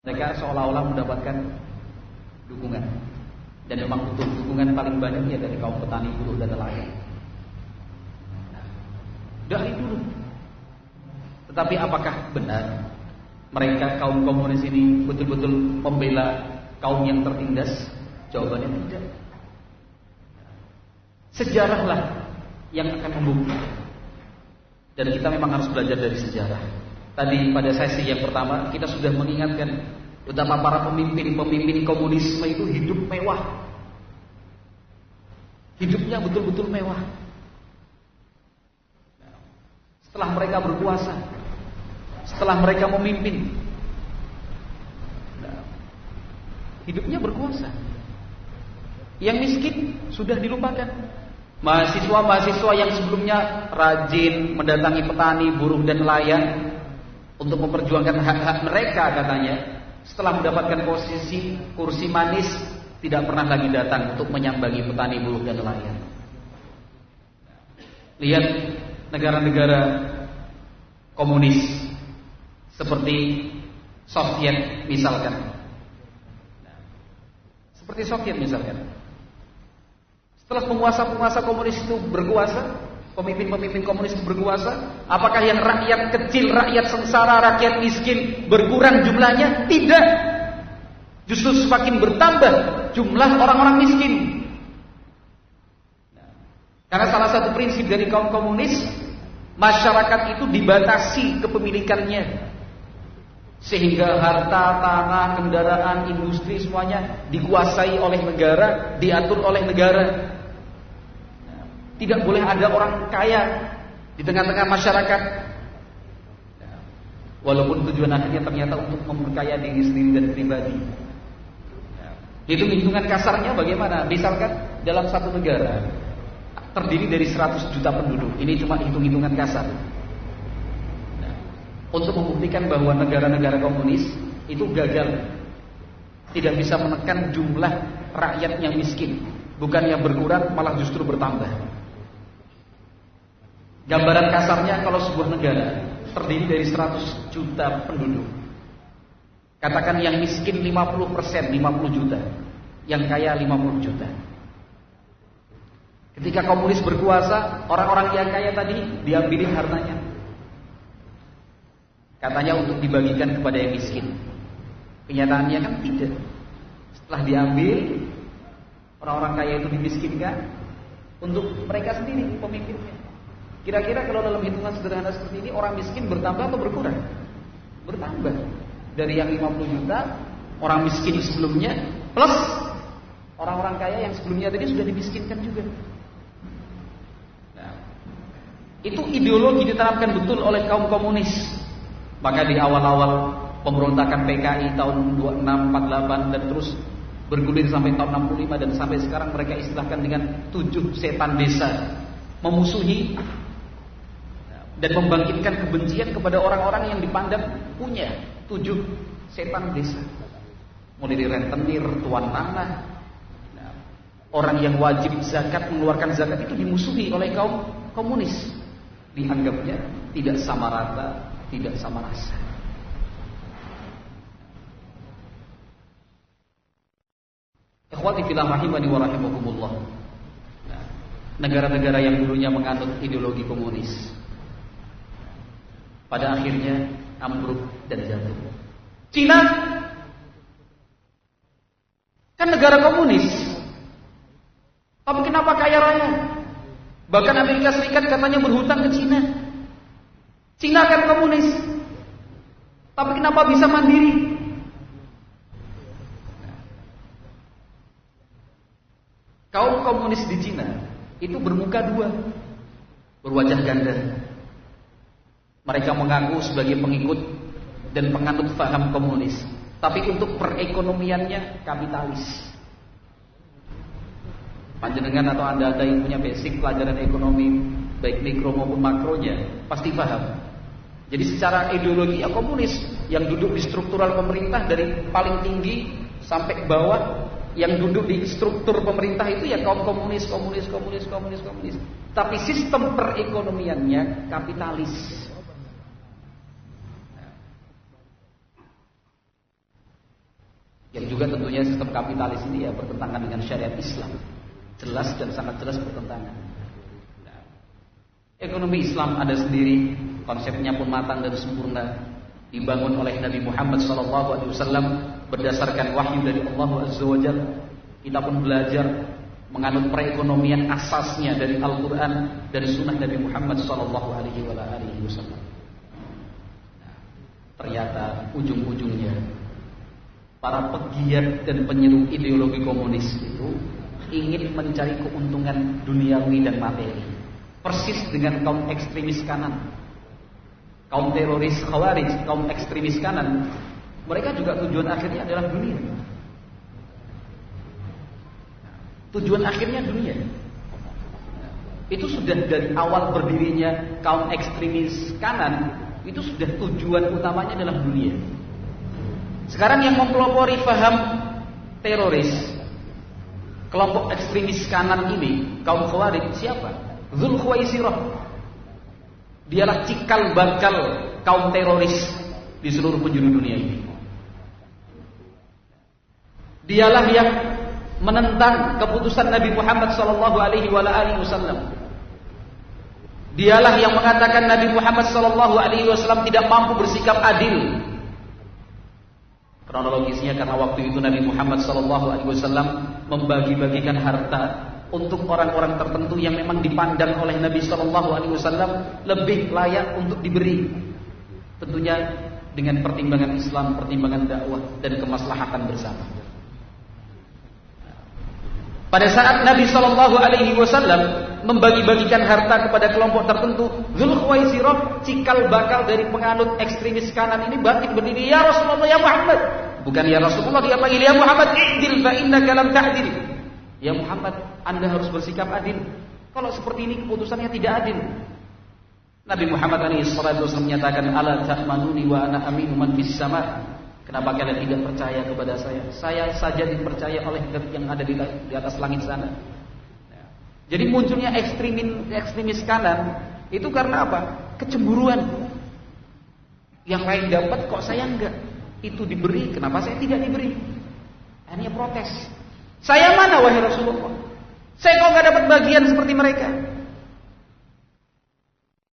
Mereka seolah-olah mendapatkan dukungan. Dan memang butuh dukungan paling banyak ya dari kaum petani, buruh dan nelayan. Dari dulu. Tetapi apakah benar mereka kaum komunis ini betul-betul membela kaum yang tertindas? Jawabannya tidak. Sejarahlah yang akan membuktikan. Dan kita memang harus belajar dari sejarah. Tadi pada sesi yang pertama kita sudah mengingatkan betapa para pemimpin komunisme itu hidup mewah. Hidupnya betul-betul mewah. Setelah mereka berkuasa, setelah mereka memimpin, hidupnya berkuasa. Yang miskin sudah dilupakan. Mahasiswa-mahasiswa yang sebelumnya rajin mendatangi petani, buruh dan nelayan untuk memperjuangkan hak-hak mereka katanya, setelah mendapatkan posisi kursi manis tidak pernah lagi datang untuk menyambangi petani, buruh dan nelayan. Lihat negara-negara komunis seperti Soviet misalkan. Seperti Soviet misalkan. Setelah penguasa-penguasa komunis itu berkuasa, pemimpin-pemimpin komunis itu berkuasa, apakah yang rakyat kecil, rakyat sengsara, rakyat miskin berkurang jumlahnya? Tidak. Justru semakin bertambah jumlah orang-orang miskin. Karena salah satu prinsip dari kaum komunis, masyarakat itu dibatasi kepemilikannya. Sehingga harta, tanah, kendaraan, industri semuanya dikuasai oleh negara, diatur oleh negara. Tidak boleh ada orang kaya di tengah-tengah masyarakat. Walaupun tujuan akhirnya ternyata untuk memperkaya diri sendiri dan pribadi. Hitung-hitungan kasarnya bagaimana? Misalkan dalam satu negara terdiri dari 100 juta penduduk. Ini cuma hitung-hitungan kasar. Untuk membuktikan bahwa negara-negara komunis itu gagal, tidak bisa menekan jumlah rakyat yang miskin. Bukannya berkurang, malah justru bertambah. Gambaran kasarnya kalau sebuah negara terdiri dari 100 juta penduduk, katakan yang miskin 50%, 50 juta, yang kaya 50 juta. Ketika komunis berkuasa, orang-orang yang kaya tadi diambilin hartanya, katanya untuk dibagikan kepada yang miskin. Kenyataannya kan tidak. Setelah diambil, orang-orang kaya itu dimiskinkan untuk mereka sendiri, pemimpinnya. Kira-kira kalau dalam hitungan sederhana seperti ini, orang miskin bertambah atau berkurang? Bertambah. Dari yang 50 juta orang miskin sebelumnya, plus orang-orang kaya yang sebelumnya tadi sudah dimiskinkan juga. Nah, itu ideologi ditanamkan betul oleh kaum komunis. Maka di awal-awal pemberontakan PKI tahun 2648 dan terus bergulir sampai tahun 65 dan sampai sekarang mereka istilahkan dengan 7 setan desa, memusuhi dan membangkitkan kebencian kepada orang-orang yang dipandang punya 7 setan desa. Mulai dari rentenir, tuan tanah, orang yang wajib zakat, mengeluarkan zakat itu dimusuhi oleh kaum komunis. Dianggapnya tidak sama rata, tidak sama rasa. Ikhwati fillah rahimani wa rahimakumullah. Negara-negara yang dulunya menganut ideologi komunis pada akhirnya ambruk dan jatuh. Cina kan negara komunis, tapi kenapa kaya raya? Bahkan Amerika Serikat katanya berhutang ke Cina. Cina kan komunis, tapi kenapa bisa mandiri? Kaum komunis di Cina itu bermuka dua, berwajah ganda. Mereka mengaku sebagai pengikut dan penganut paham komunis, tapi untuk perekonomiannya kapitalis. Panjenengan atau anda yang punya basic pelajaran ekonomi baik mikro maupun makronya pasti paham. Jadi secara ideologi ya komunis, yang duduk di struktural pemerintah dari paling tinggi sampai ke bawah, yang duduk di struktur pemerintah itu ya kaum komunis. Tapi sistem perekonomiannya kapitalis. Yang juga tentunya sistem kapitalis ini ya bertentangan dengan syariat Islam. Jelas dan sangat jelas bertentangan. Nah, ekonomi Islam ada sendiri, konsepnya pun matang dan sempurna, dibangun oleh Nabi Muhammad SAW berdasarkan wahyu dari Allah Azza wa Jalla. Kita pun belajar menganut perekonomian asasnya dari Al-Quran, dari Sunnah Nabi Muhammad SAW. Nah, ternyata ujung-ujungnya para pegiat dan penyeru ideologi komunis itu ingin mencari keuntungan duniawi dan materi, persis dengan kaum ekstremis kanan, kaum teroris Khawarij, kaum ekstremis kanan. Mereka juga tujuan akhirnya adalah dunia. Tujuan akhirnya dunia. Itu sudah dari awal berdirinya kaum ekstremis kanan, itu sudah tujuan utamanya adalah dunia. Sekarang yang mempelopori faham teroris, kelompok ekstremis kanan ini, kaum Khawarij, siapa? Dzul Khuwaisirah. Dialah cikal bakal kaum teroris di seluruh penjuru dunia ini. Dialah yang menentang keputusan Nabi Muhammad SAW. Dialah yang mengatakan Nabi Muhammad SAW tidak mampu bersikap adil. Kronologisnya karena waktu itu Nabi Muhammad SAW membagi-bagikan harta untuk orang-orang tertentu yang memang dipandang oleh Nabi SAW lebih layak untuk diberi. Tentunya dengan pertimbangan Islam, pertimbangan dakwah dan kemaslahatan bersama. Pada saat Nabi SAW membagi-bagikan harta kepada kelompok tertentu, Dzul Khuwaisirah, cikal bakal dari penganut ekstremis kanan ini, bangkit berdiri, ya Rasulullah, ya Muhammad. Bukan ya Rasulullah, dia panggil ya Muhammad, i'dil fa innaka lam ta'dil. Ya Muhammad, Anda harus bersikap adil. Kalau seperti ini keputusannya tidak adil. Nabi Muhammad SAW menyatakan, ala ta'manuni wa ana aminu man fis sama'. Kenapa kalian tidak percaya kepada saya? Saya saja dipercaya oleh yang ada di atas langit sana. Jadi munculnya ekstremis kanan itu karena apa? Kecemburuan. Yang lain dapat kok saya enggak? Itu diberi, kenapa saya tidak diberi? Akhirnya protes. Saya mana wahai Rasulullah? Saya kok enggak dapat bagian seperti mereka?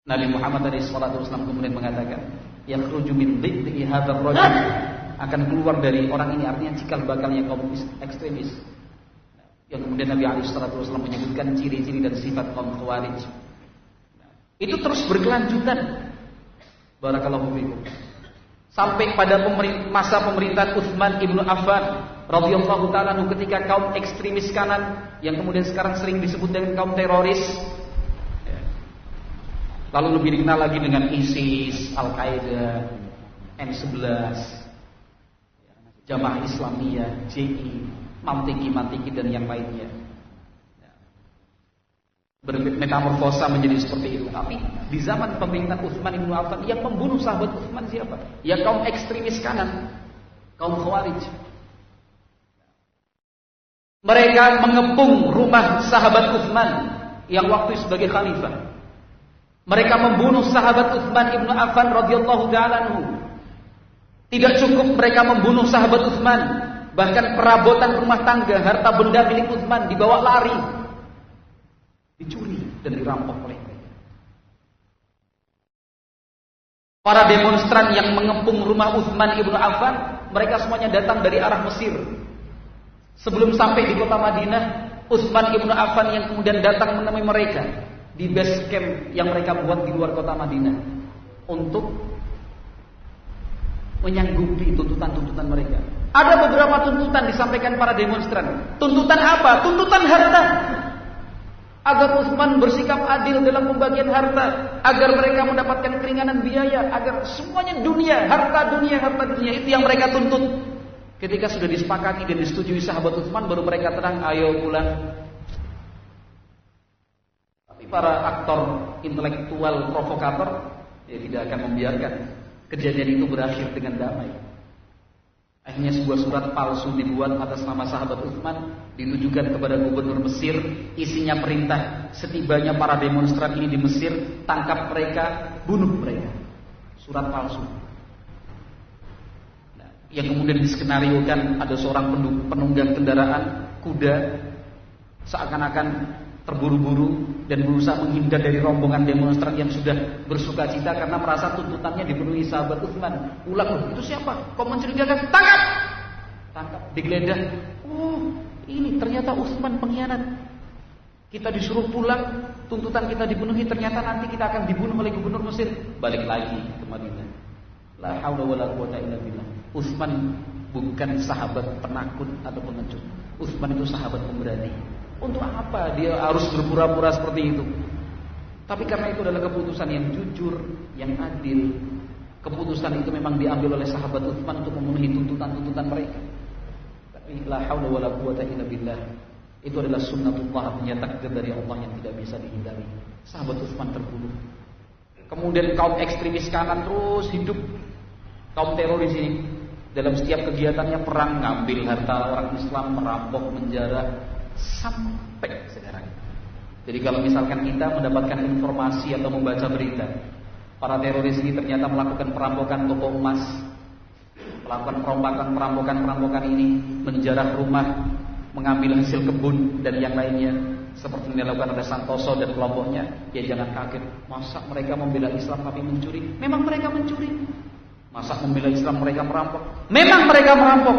Nabi Muhammad SAW kemudian mengatakan, yakhruju min dhiddi hadzal rajul, akan keluar dari orang ini, artinya cikal bakalnya kaum ekstremis. Yang kemudian Nabi SAW menyebutkan ciri-ciri dan sifat kaum Khawarij. Itu terus berkelanjutan. Barakallahu fikum. Sampai pada masa pemerintahan Utsman ibnu Affan radhiyallahu taala ketika kaum ekstremis kanan yang kemudian sekarang sering disebut dengan kaum teroris, lalu lebih dikenal lagi dengan ISIS, Al-Qaeda, M11, Jamaah Islamiyah, JI, Mantiki dan yang lainnya. Bermetamorfosa menjadi seperti itu. Tapi di zaman pemerintahan Utsman bin Affan yang membunuh sahabat Utsman siapa? Ya kaum ekstremis kanan, kaum Khawarij. Mereka mengepung rumah sahabat Utsman yang waktu sebagai khalifah. Mereka membunuh sahabat Utsman bin Affan radhiyallahu ta'ala anhu. Tidak cukup mereka membunuh sahabat Utsman, bahkan perabotan rumah tangga, harta benda milik Utsman dibawa lari, dicuri dan dirampok oleh mereka. Para demonstran yang mengepung rumah Utsman ibnu Affan, mereka semuanya datang dari arah Mesir. Sebelum sampai di kota Madinah, Utsman ibnu Affan yang kemudian datang menemui mereka di base camp yang mereka buat di luar kota Madinah untuk menyanggupi tuntutan-tuntutan mereka. Ada beberapa tuntutan disampaikan para demonstran. Tuntutan apa? Tuntutan harta. Agar Utsman bersikap adil dalam pembagian harta, agar mereka mendapatkan keringanan biaya, agar semuanya dunia, harta dunia. Itu yang mereka tuntut. Ketika sudah disepakati dan disetujui sahabat Utsman, baru mereka tenang, ayo pulang. Tapi para aktor intelektual provokator tidak akan membiarkan kejadian itu berakhir dengan damai. Akhirnya sebuah surat palsu dibuat atas nama sahabat Utsman, ditujukan kepada gubernur Mesir, isinya perintah setibanya para demonstran ini di Mesir, tangkap mereka, bunuh mereka. Surat palsu. Nah, yang kemudian diskenariokan ada seorang penunggang kendaraan kuda seakan-akan terburu-buru dan berusaha menghindar dari rombongan demonstran yang sudah bersukacita karena merasa tuntutannya dipenuhi sahabat Utsman. Ulang, itu siapa? Kau mencurigakan? Tangkap! Tangkap, digeledah. Oh, ini ternyata Utsman pengkhianat. Kita disuruh pulang, tuntutan kita dipenuhi, ternyata nanti kita akan dibunuh oleh gubernur Mesir. Balik lagi ke Madinah. La haula wala quwata illa billah. Utsman bukan sahabat penakut atau pengecut. Utsman itu sahabat pemberani. Untuk apa dia harus berpura-pura seperti itu? Tapi karena itu adalah keputusan yang jujur, yang adil. Keputusan itu memang diambil oleh sahabat Utsman untuk memenuhi tuntutan-tuntutan mereka. Tapi la haula wala quwata illa billah. Itu adalah sunnatullah, takdir dari Allah yang tidak bisa dihindari. Sahabat Utsman terbunuh. Kemudian kaum ekstremis kanan terus hidup. Kaum teroris ini dalam setiap kegiatannya perang, ngambil harta orang Islam, merampok, menjarah, sampai sekarang. Jadi kalau misalkan kita mendapatkan informasi atau membaca berita, para teroris ini ternyata melakukan perampokan toko emas, melakukan perampokan ini, menjarah rumah, mengambil hasil kebun dan yang lainnya, seperti yang dilakukan oleh Santoso dan kelompoknya, ya jangan kaget. Masa mereka membela Islam tapi mencuri? Memang mereka mencuri. Masa membela Islam mereka merampok? Memang mereka merampok.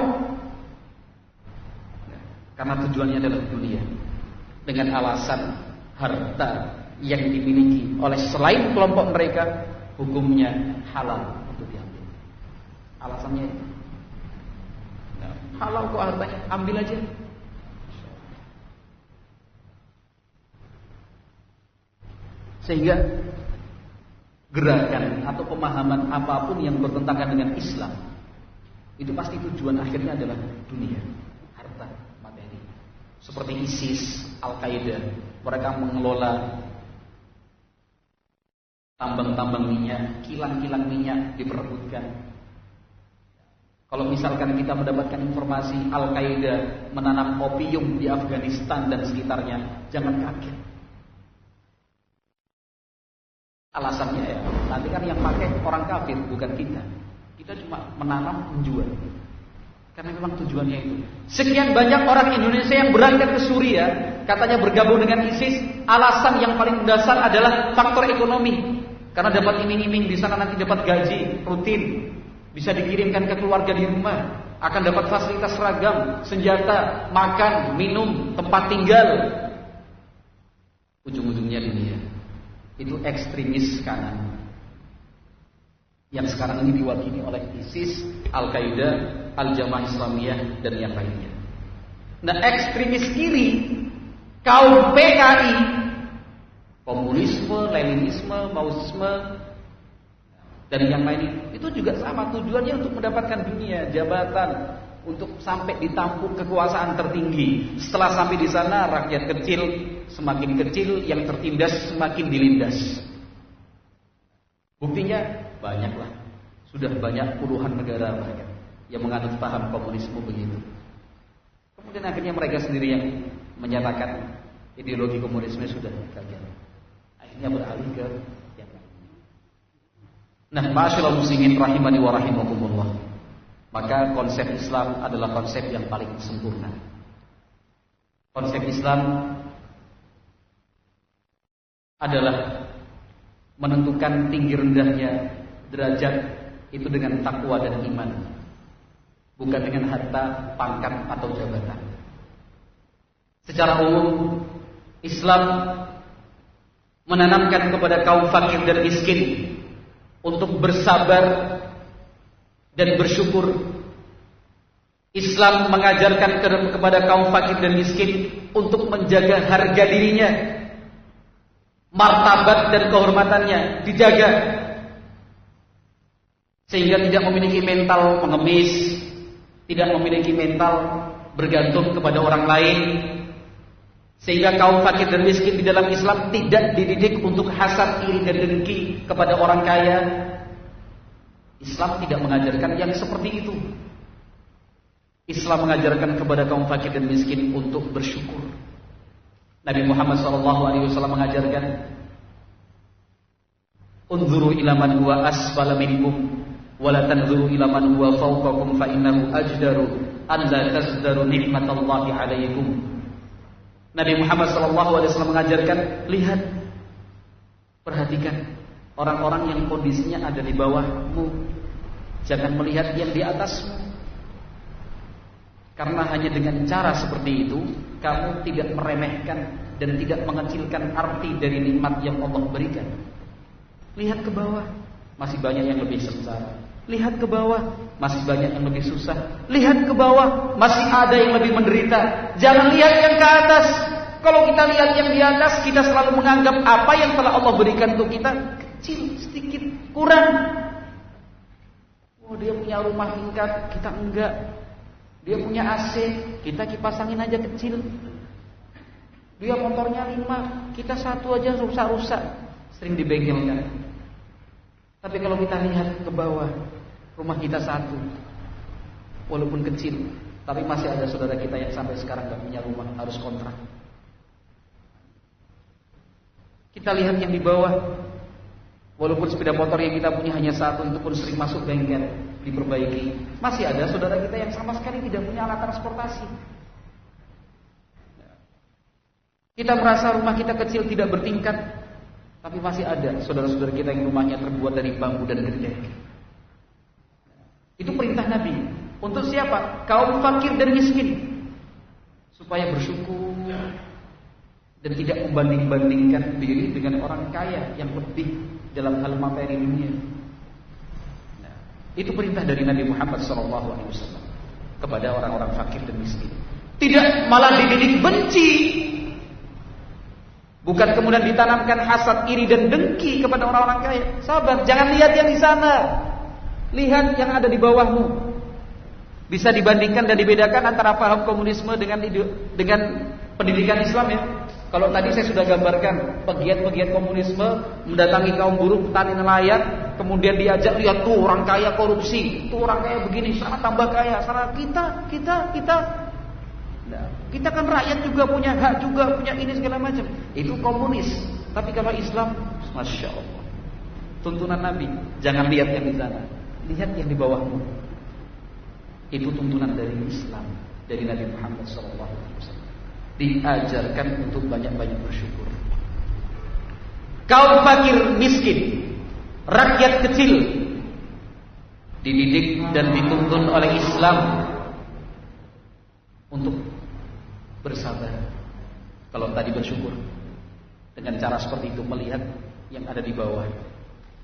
Karena tujuannya adalah dunia. Dengan alasan harta yang dimiliki oleh selain kelompok mereka, hukumnya halal untuk diambil. Alasannya itu. Halal kok hartanya, ambil aja. Sehingga gerakan atau pemahaman apapun yang bertentangan dengan Islam, itu pasti tujuan akhirnya adalah dunia, harta, materi. Seperti ISIS, Al-Qaeda, mereka mengelola tambang-tambang minyak, kilang-kilang minyak diperebutkan. Kalau misalkan kita mendapatkan informasi Al-Qaeda menanam opium di Afghanistan dan sekitarnya, jangan kaget. Alasannya ya, nanti kan yang pakai orang kafir, bukan kita. Kita cuma menanam, menjual. Karena memang tujuannya itu. Sekian banyak orang Indonesia yang berangkat ke Suriah, katanya bergabung dengan ISIS. Alasan yang paling mendasar adalah faktor ekonomi. Karena dapat iming-iming di sana nanti dapat gaji rutin, bisa dikirimkan ke keluarga di rumah, akan dapat fasilitas seragam, senjata, makan, minum, tempat tinggal. Ujung-ujungnya dunia. Itu ekstremis kanan yang sekarang ini diwakili oleh ISIS, Al-Qaeda, Al-Jamaah Islamiyah dan yang lainnya. Nah, ekstremis kiri, kaum PKI, komunisme, Leninisme, Maoisme dan yang lainnya, itu juga sama tujuannya untuk mendapatkan dunia, jabatan, untuk sampai ditampuk kekuasaan tertinggi. Setelah sampai di sana, rakyat kecil semakin kecil, yang tertindas semakin dilindas. Buktinya banyaklah, sudah banyak puluhan negara bahkan yang menganut paham komunisme begitu. Kemudian akhirnya mereka sendiri yang menyatakan ideologi komunisme sudah gagal. Akhirnya beralih ke yang lain. Nah, ma'asyiral muslimin rahimani wa rahimakumullah. Maka konsep Islam adalah konsep yang paling sempurna. Konsep Islam adalah menentukan tinggi rendahnya derajat itu dengan takwa dan iman, bukan dengan harta, pangkat atau jabatan. Secara umum, Islam menanamkan kepada kaum fakir dan miskin untuk bersabar dan bersyukur. Islam mengajarkan kepada kaum fakir dan miskin untuk menjaga harga dirinya, martabat dan kehormatannya dijaga, sehingga tidak memiliki mental pengemis, tidak memiliki mental bergantung kepada orang lain. Sehingga kaum fakir dan miskin di dalam Islam tidak dididik untuk hasad, iri dan dengki kepada orang kaya. Islam tidak mengajarkan yang seperti itu. Islam mengajarkan kepada kaum fakir dan miskin untuk bersyukur. Nabi Muhammad SAW mengajarkan, "Unzuru ila man huwa asfala minkum Wala tanzuru ila man huwa fawqakum fa innahu ajdaru an la tazdaru ni'matallahi 'alaikum. Nabi Muhammad SAW mengajarkan, lihat, perhatikan orang-orang yang kondisinya ada di bawahmu. Jangan melihat yang di atasmu. Karena hanya dengan cara seperti itu kamu tidak meremehkan dan tidak mengecilkan arti dari nikmat yang Allah berikan. Lihat ke bawah, masih banyak yang lebih sengsara. Lihat ke bawah, masih banyak yang lebih susah. Lihat ke bawah, masih ada yang lebih menderita. Jangan lihat yang ke atas. Kalau kita lihat yang di atas, kita selalu menganggap apa yang telah Allah berikan untuk kita kecil, sedikit, kurang. Oh, dia punya rumah tingkat, kita enggak. Dia punya AC, kita kipas angin aja kecil. Dia motornya 5, kita 1 aja rusak-rusak, sering dibengkelkan. Tapi kalau kita lihat ke bawah, rumah kita 1, walaupun kecil, tapi masih ada saudara kita yang sampai sekarang gak punya rumah, harus kontrak. Kita lihat yang di bawah, walaupun sepeda motor yang kita punya hanya 1, itu pun sering masuk bengkel, diperbaiki. Masih ada saudara kita yang sama sekali tidak punya alat transportasi. Kita merasa rumah kita kecil, tidak bertingkat, tapi masih ada saudara-saudara kita yang rumahnya terbuat dari bambu dan gede. Itu perintah Nabi. Untuk siapa? Kaum fakir dan miskin, supaya bersyukur dan tidak membanding-bandingkan diri dengan orang kaya yang lebih dalam hal materi dunia. Nah, itu perintah dari Nabi Muhammad SAW kepada orang-orang fakir dan miskin. Tidak malah dididik benci. Bukan kemudian ditanamkan hasad, iri dan dengki kepada orang-orang kaya. Sabar, jangan lihat yang di sana. Lihat yang ada di bawahmu. Bisa dibandingkan dan dibedakan antara paham komunisme dengan pendidikan Islam ya. Kalau tadi saya sudah gambarkan pegiat-pegiat komunisme mendatangi kaum buruh, petani, nelayan, kemudian diajak, lihat tuh orang kaya korupsi, tuh orang kaya begini, sana tambah kaya, sana kita. Nah, kita kan rakyat juga punya hak, juga punya ini segala macam. Itu komunis. Tapi kalau Islam, masya Allah, tuntunan Nabi, jangan lihat yang di sana, lihat yang di bawahmu. Itu tuntunan dari Islam, dari Nabi Muhammad SAW. Diajarkan untuk banyak-banyak bersyukur. Kaum fakir miskin, rakyat kecil, dididik dan dituntun oleh Islam untuk bersabar. Kalau tadi bersyukur dengan cara seperti itu, melihat yang ada di bawah.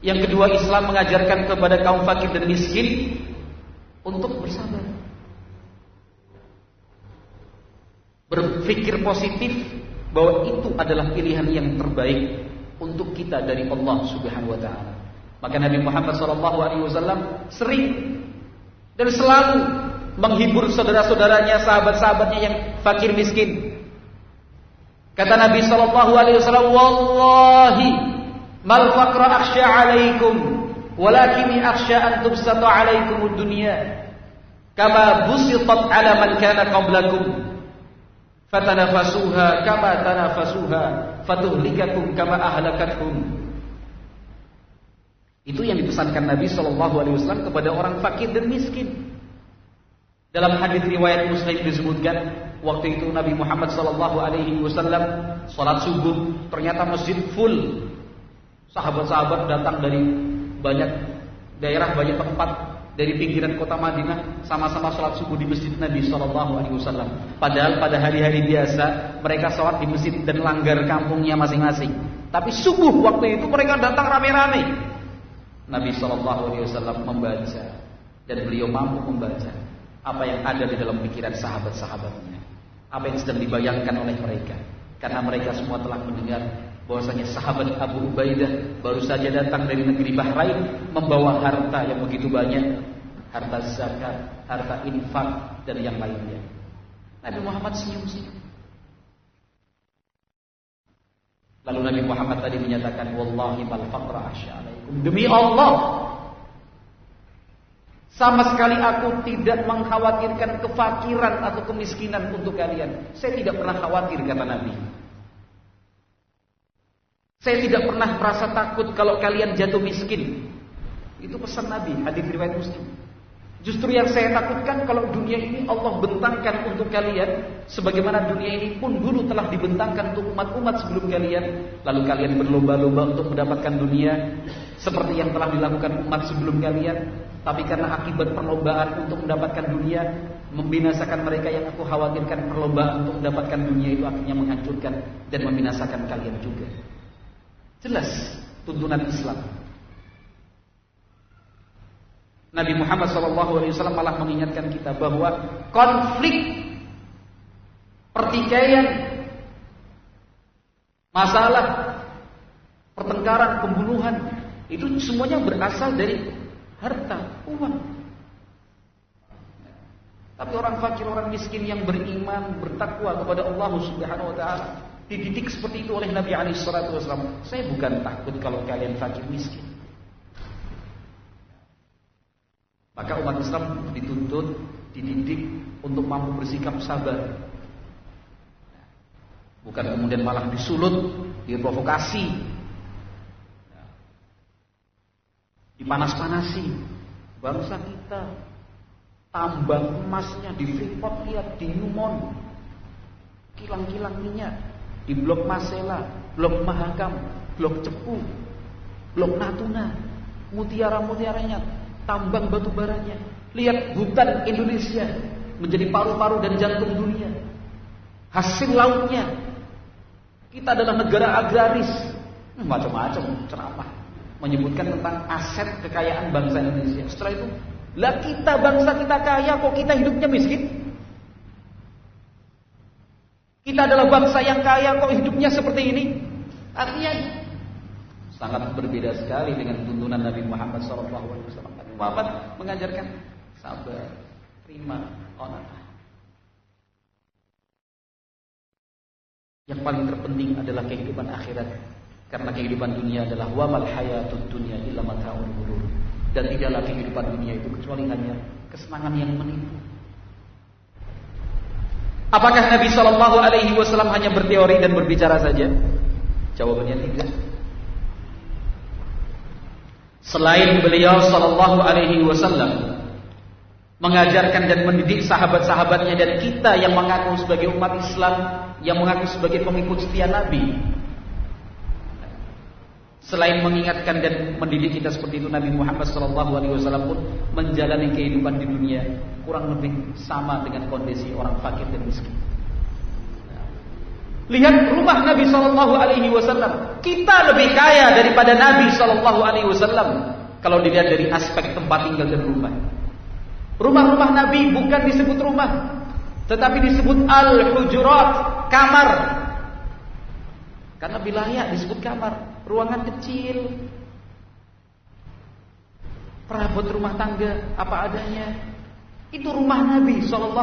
Yang kedua, Islam mengajarkan kepada kaum fakir dan miskin untuk bersabar, berpikir positif bahwa itu adalah pilihan yang terbaik untuk kita dari Allah Subhanahu wa taala. Maka Nabi Muhammad SAW sering dan selalu menghibur saudara-saudaranya, sahabat-sahabatnya yang fakir miskin. Kata Nabi SAW, "Wallahi mal faqra akhsha 'alaikum, walakinni akhsha an tubsata 'alaikum ad-dunya kama busitat 'ala man kana qablakum fatanafasuha kama tanafasuha fatuhlikakum kama ahlakathum." Itu yang dipesankan Nabi SAW kepada orang fakir dan miskin. Dalam hadis riwayat Muslim disebutkan, waktu itu Nabi Muhammad SAW salat subuh, ternyata masjid full. Sahabat-sahabat datang dari banyak daerah, banyak tempat dari pinggiran kota Madinah, sama-sama salat subuh di masjid Nabi SAW. Padahal pada hari-hari biasa mereka salat di masjid dan langgar kampungnya masing-masing. Tapi subuh waktu itu mereka datang rame-rame. Nabi SAW membaca, dan beliau mampu membaca apa yang ada di dalam pikiran sahabat-sahabatnya, apa yang sedang dibayangkan oleh mereka. Karena mereka semua telah mendengar bahwasanya sahabat Abu Ubaidah baru saja datang dari negeri Bahrain membawa harta yang begitu banyak, harta zakat, harta infak dan yang lainnya. Nabi Muhammad senyum-senyum. Lalu Nabi Muhammad tadi menyatakan, "Wallahi mal faqra akhsha 'alaikum." Demi Allah, sama sekali aku tidak mengkhawatirkan kefakiran atau kemiskinan untuk kalian. Saya tidak pernah khawatir, kata Nabi. Saya tidak pernah merasa takut kalau kalian jatuh miskin. Itu pesan Nabi, hadis riwayat Muslim. Justru yang saya takutkan kalau dunia ini Allah bentangkan untuk kalian, sebagaimana dunia ini pun dulu telah dibentangkan untuk umat-umat sebelum kalian, lalu kalian berlomba-lomba untuk mendapatkan dunia seperti yang telah dilakukan umat sebelum kalian. Tapi karena akibat perlombaan untuk mendapatkan dunia membinasakan mereka, yang aku khawatirkan perlombaan untuk mendapatkan dunia itu akhirnya menghancurkan dan membinasakan kalian juga. Jelas tuntunan Islam. Nabi Muhammad SAW malah mengingatkan kita bahwa konflik, pertikaian, masalah, pertengkaran, pembunuhan itu semuanya berasal dari harta, uang. Tapi orang fakir, orang miskin yang beriman, bertakwa kepada Allah Subhanahu wa taala dididik seperti itu oleh Nabi SAW. Saya bukan takut kalau kalian fakir miskin. Maka umat Islam dituntut, dididik untuk mampu bersikap sabar. Bukan kemudian malah disulut, diprovokasi, dipanas-panasi. Bangsa kita, tambang emasnya di Freeport, lihat di Newmont, kilang-kilang minyak, di Blok Masela, Blok Mahakam, Blok Cepu, Blok Natuna, mutiara-mutiaranya, tambang batu baranya. Lihat hutan Indonesia menjadi paru-paru dan jantung dunia. Hasil lautnya. Kita adalah negara agraris. Macam-macam ceramah menyebutkan tentang aset kekayaan bangsa Indonesia. Setelah itu, lah kita bangsa kita kaya kok kita hidupnya miskin? Kita adalah bangsa yang kaya kok hidupnya seperti ini? Artinya sangat berbeda sekali dengan tuntunan Nabi Muhammad SAW. Nabi Muhammad mengajarkan sabar, terima, qanaah. Yang paling terpenting adalah kehidupan akhirat, karena kehidupan dunia adalah wamal hayatud dunya illa mata'ul ghurur. Dan tidaklah kehidupan dunia itu kecuali hanya kesenangan yang menipu. Apakah Nabi SAW hanya berteori dan berbicara saja? Jawabannya tidak. Selain beliau SAW mengajarkan dan mendidik sahabat-sahabatnya dan kita yang mengaku sebagai umat Islam, yang mengaku sebagai pengikut setia Nabi, selain mengingatkan dan mendidik kita seperti itu, Nabi Muhammad SAW pun menjalani kehidupan di dunia kurang lebih sama dengan kondisi orang fakir dan miskin. Lihat rumah Nabi SAW, kita lebih kaya daripada Nabi SAW kalau dilihat dari aspek tempat tinggal dan rumah. Rumah-rumah Nabi bukan disebut rumah, tetapi disebut al-hujurat, kamar. Karena wilayah disebut kamar, ruangan kecil, perabot rumah tangga apa adanya. Itu rumah Nabi SAW.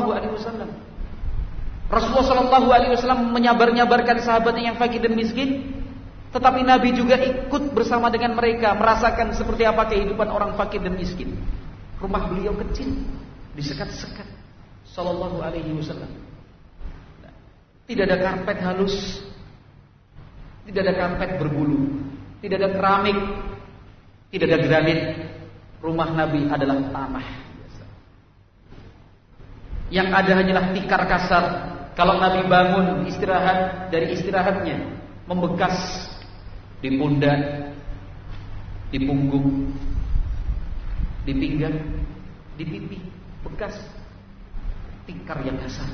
Rasulullah SAW menyabar-nyabarkan sahabatnya yang fakir dan miskin, tetapi Nabi juga ikut bersama dengan mereka merasakan seperti apa kehidupan orang fakir dan miskin. Rumah beliau kecil, disekat-sekat, sallallahu alaihi wasallam. Tidak ada karpet halus, tidak ada karpet berbulu, tidak ada keramik, tidak ada granit. Rumah Nabi adalah tanah biasa. Yang ada hanyalah tikar kasar. Kalau Nabi bangun istirahat, dari istirahatnya membekas di pundak, di punggung, di pinggang, di pipi, bekas tikar yang kasar.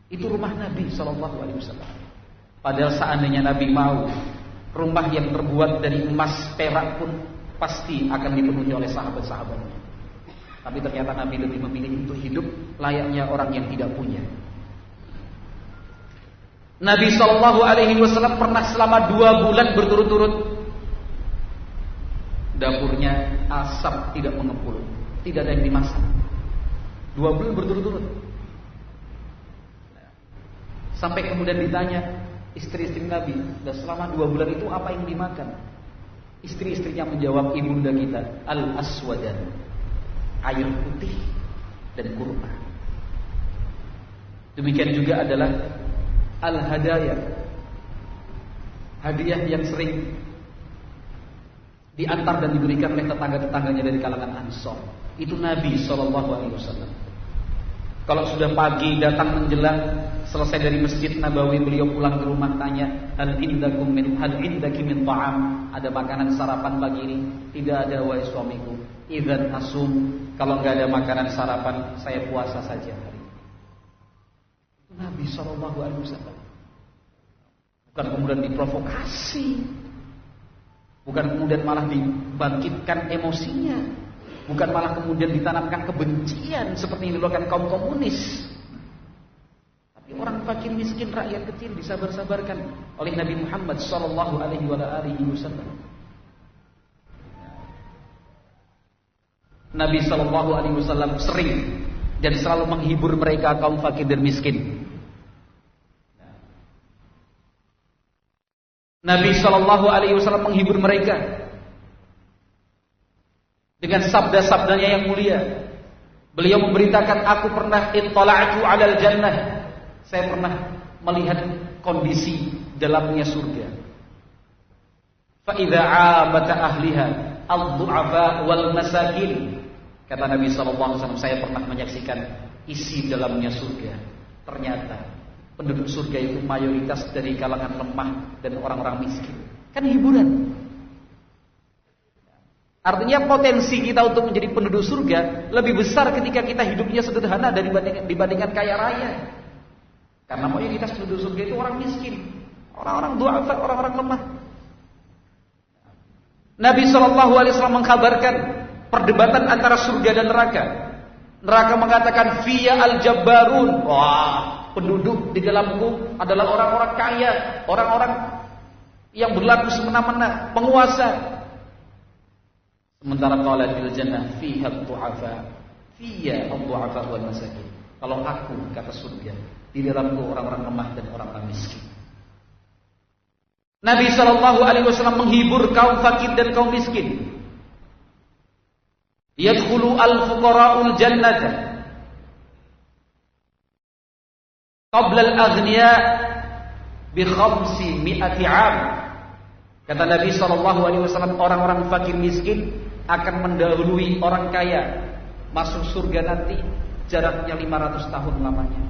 Itu rumah Nabi SAW. Padahal seandainya Nabi mau, rumah yang terbuat dari emas perak pun pasti akan dipenuhi oleh sahabat-sahabatnya. Tapi ternyata Nabi lebih memilih untuk hidup layaknya orang yang tidak punya. Nabi SAW pernah selama 2 bulan berturut-turut dapurnya asap tidak mengepul, tidak ada yang dimasak. 2 bulan berturut-turut. Sampai kemudian ditanya istri-istri Nabi, dan selama 2 bulan itu apa yang dimakan? Istri-istrinya menjawab, ibunda kita, al-aswadan, air putih dan kurma. Demikian juga adalah al-hadaya, hadiah yang sering diantar dan diberikan oleh tetangga-tetangganya dari kalangan Ansor. Itu Nabi SAW. Kalau sudah pagi datang menjelang selesai dari Masjid Nabawi, beliau pulang ke rumah tanya, hal indaki min ta'am, ada makanan sarapan pagi ini? Tidak ada, wahai suamiku. Idzan asum, kalau enggak ada makanan sarapan, saya puasa saja hari ini. Itu Nabi SAW. Bukan kemudian diprovokasi, bukan kemudian malah dibangkitkan emosinya, bukan malah kemudian ditanamkan kebencian seperti yang dilakukan kaum komunis. Tapi orang fakir miskin rakyat kecil disabar-sabarkan oleh Nabi Muhammad SAW. Nabi SAW sering dan selalu menghibur mereka kaum fakir dan miskin. Nabi SAW menghibur mereka dengan sabda-sabdanya yang mulia. Beliau memberitakan, aku pernah ittala'tu 'alal jannah. Saya pernah melihat kondisi dalamnya surga. Fa idza 'abata ahliha ad-du'afa wal masakin. Kata Nabi SAW, saya pernah menyaksikan isi dalamnya surga. Ternyata penduduk surga itu mayoritas dari kalangan lemah dan orang-orang miskin. Kan hiburan. Artinya potensi kita untuk menjadi penduduk surga lebih besar ketika kita hidupnya sederhana dibandingkan kaya raya. Karena mayoritas penduduk surga itu orang miskin, orang-orang du'afa, orang-orang lemah. Nabi SAW mengkabarkan perdebatan antara surga dan neraka. Neraka mengatakan fiya al-jabbarun. Wah, penduduk di dalamku adalah orang-orang kaya, orang-orang yang berlaku semena-mena, penguasa. Sementara qala fil jannah fiha ad-du'afa, fiya ad-du'afa wal masakin. Kalau aku, kata surga, di dalamku orang-orang lemah dan orang-orang miskin. Nabi SAW menghibur kaum fakir dan kaum miskin. Yadkhulu al-fuqara'ul jannata qabla al-aghniya bi 500 'am. Kata Nabi SAW, orang-orang fakir miskin akan mendahului orang kaya masuk surga nanti jaraknya 500 tahun lamanya.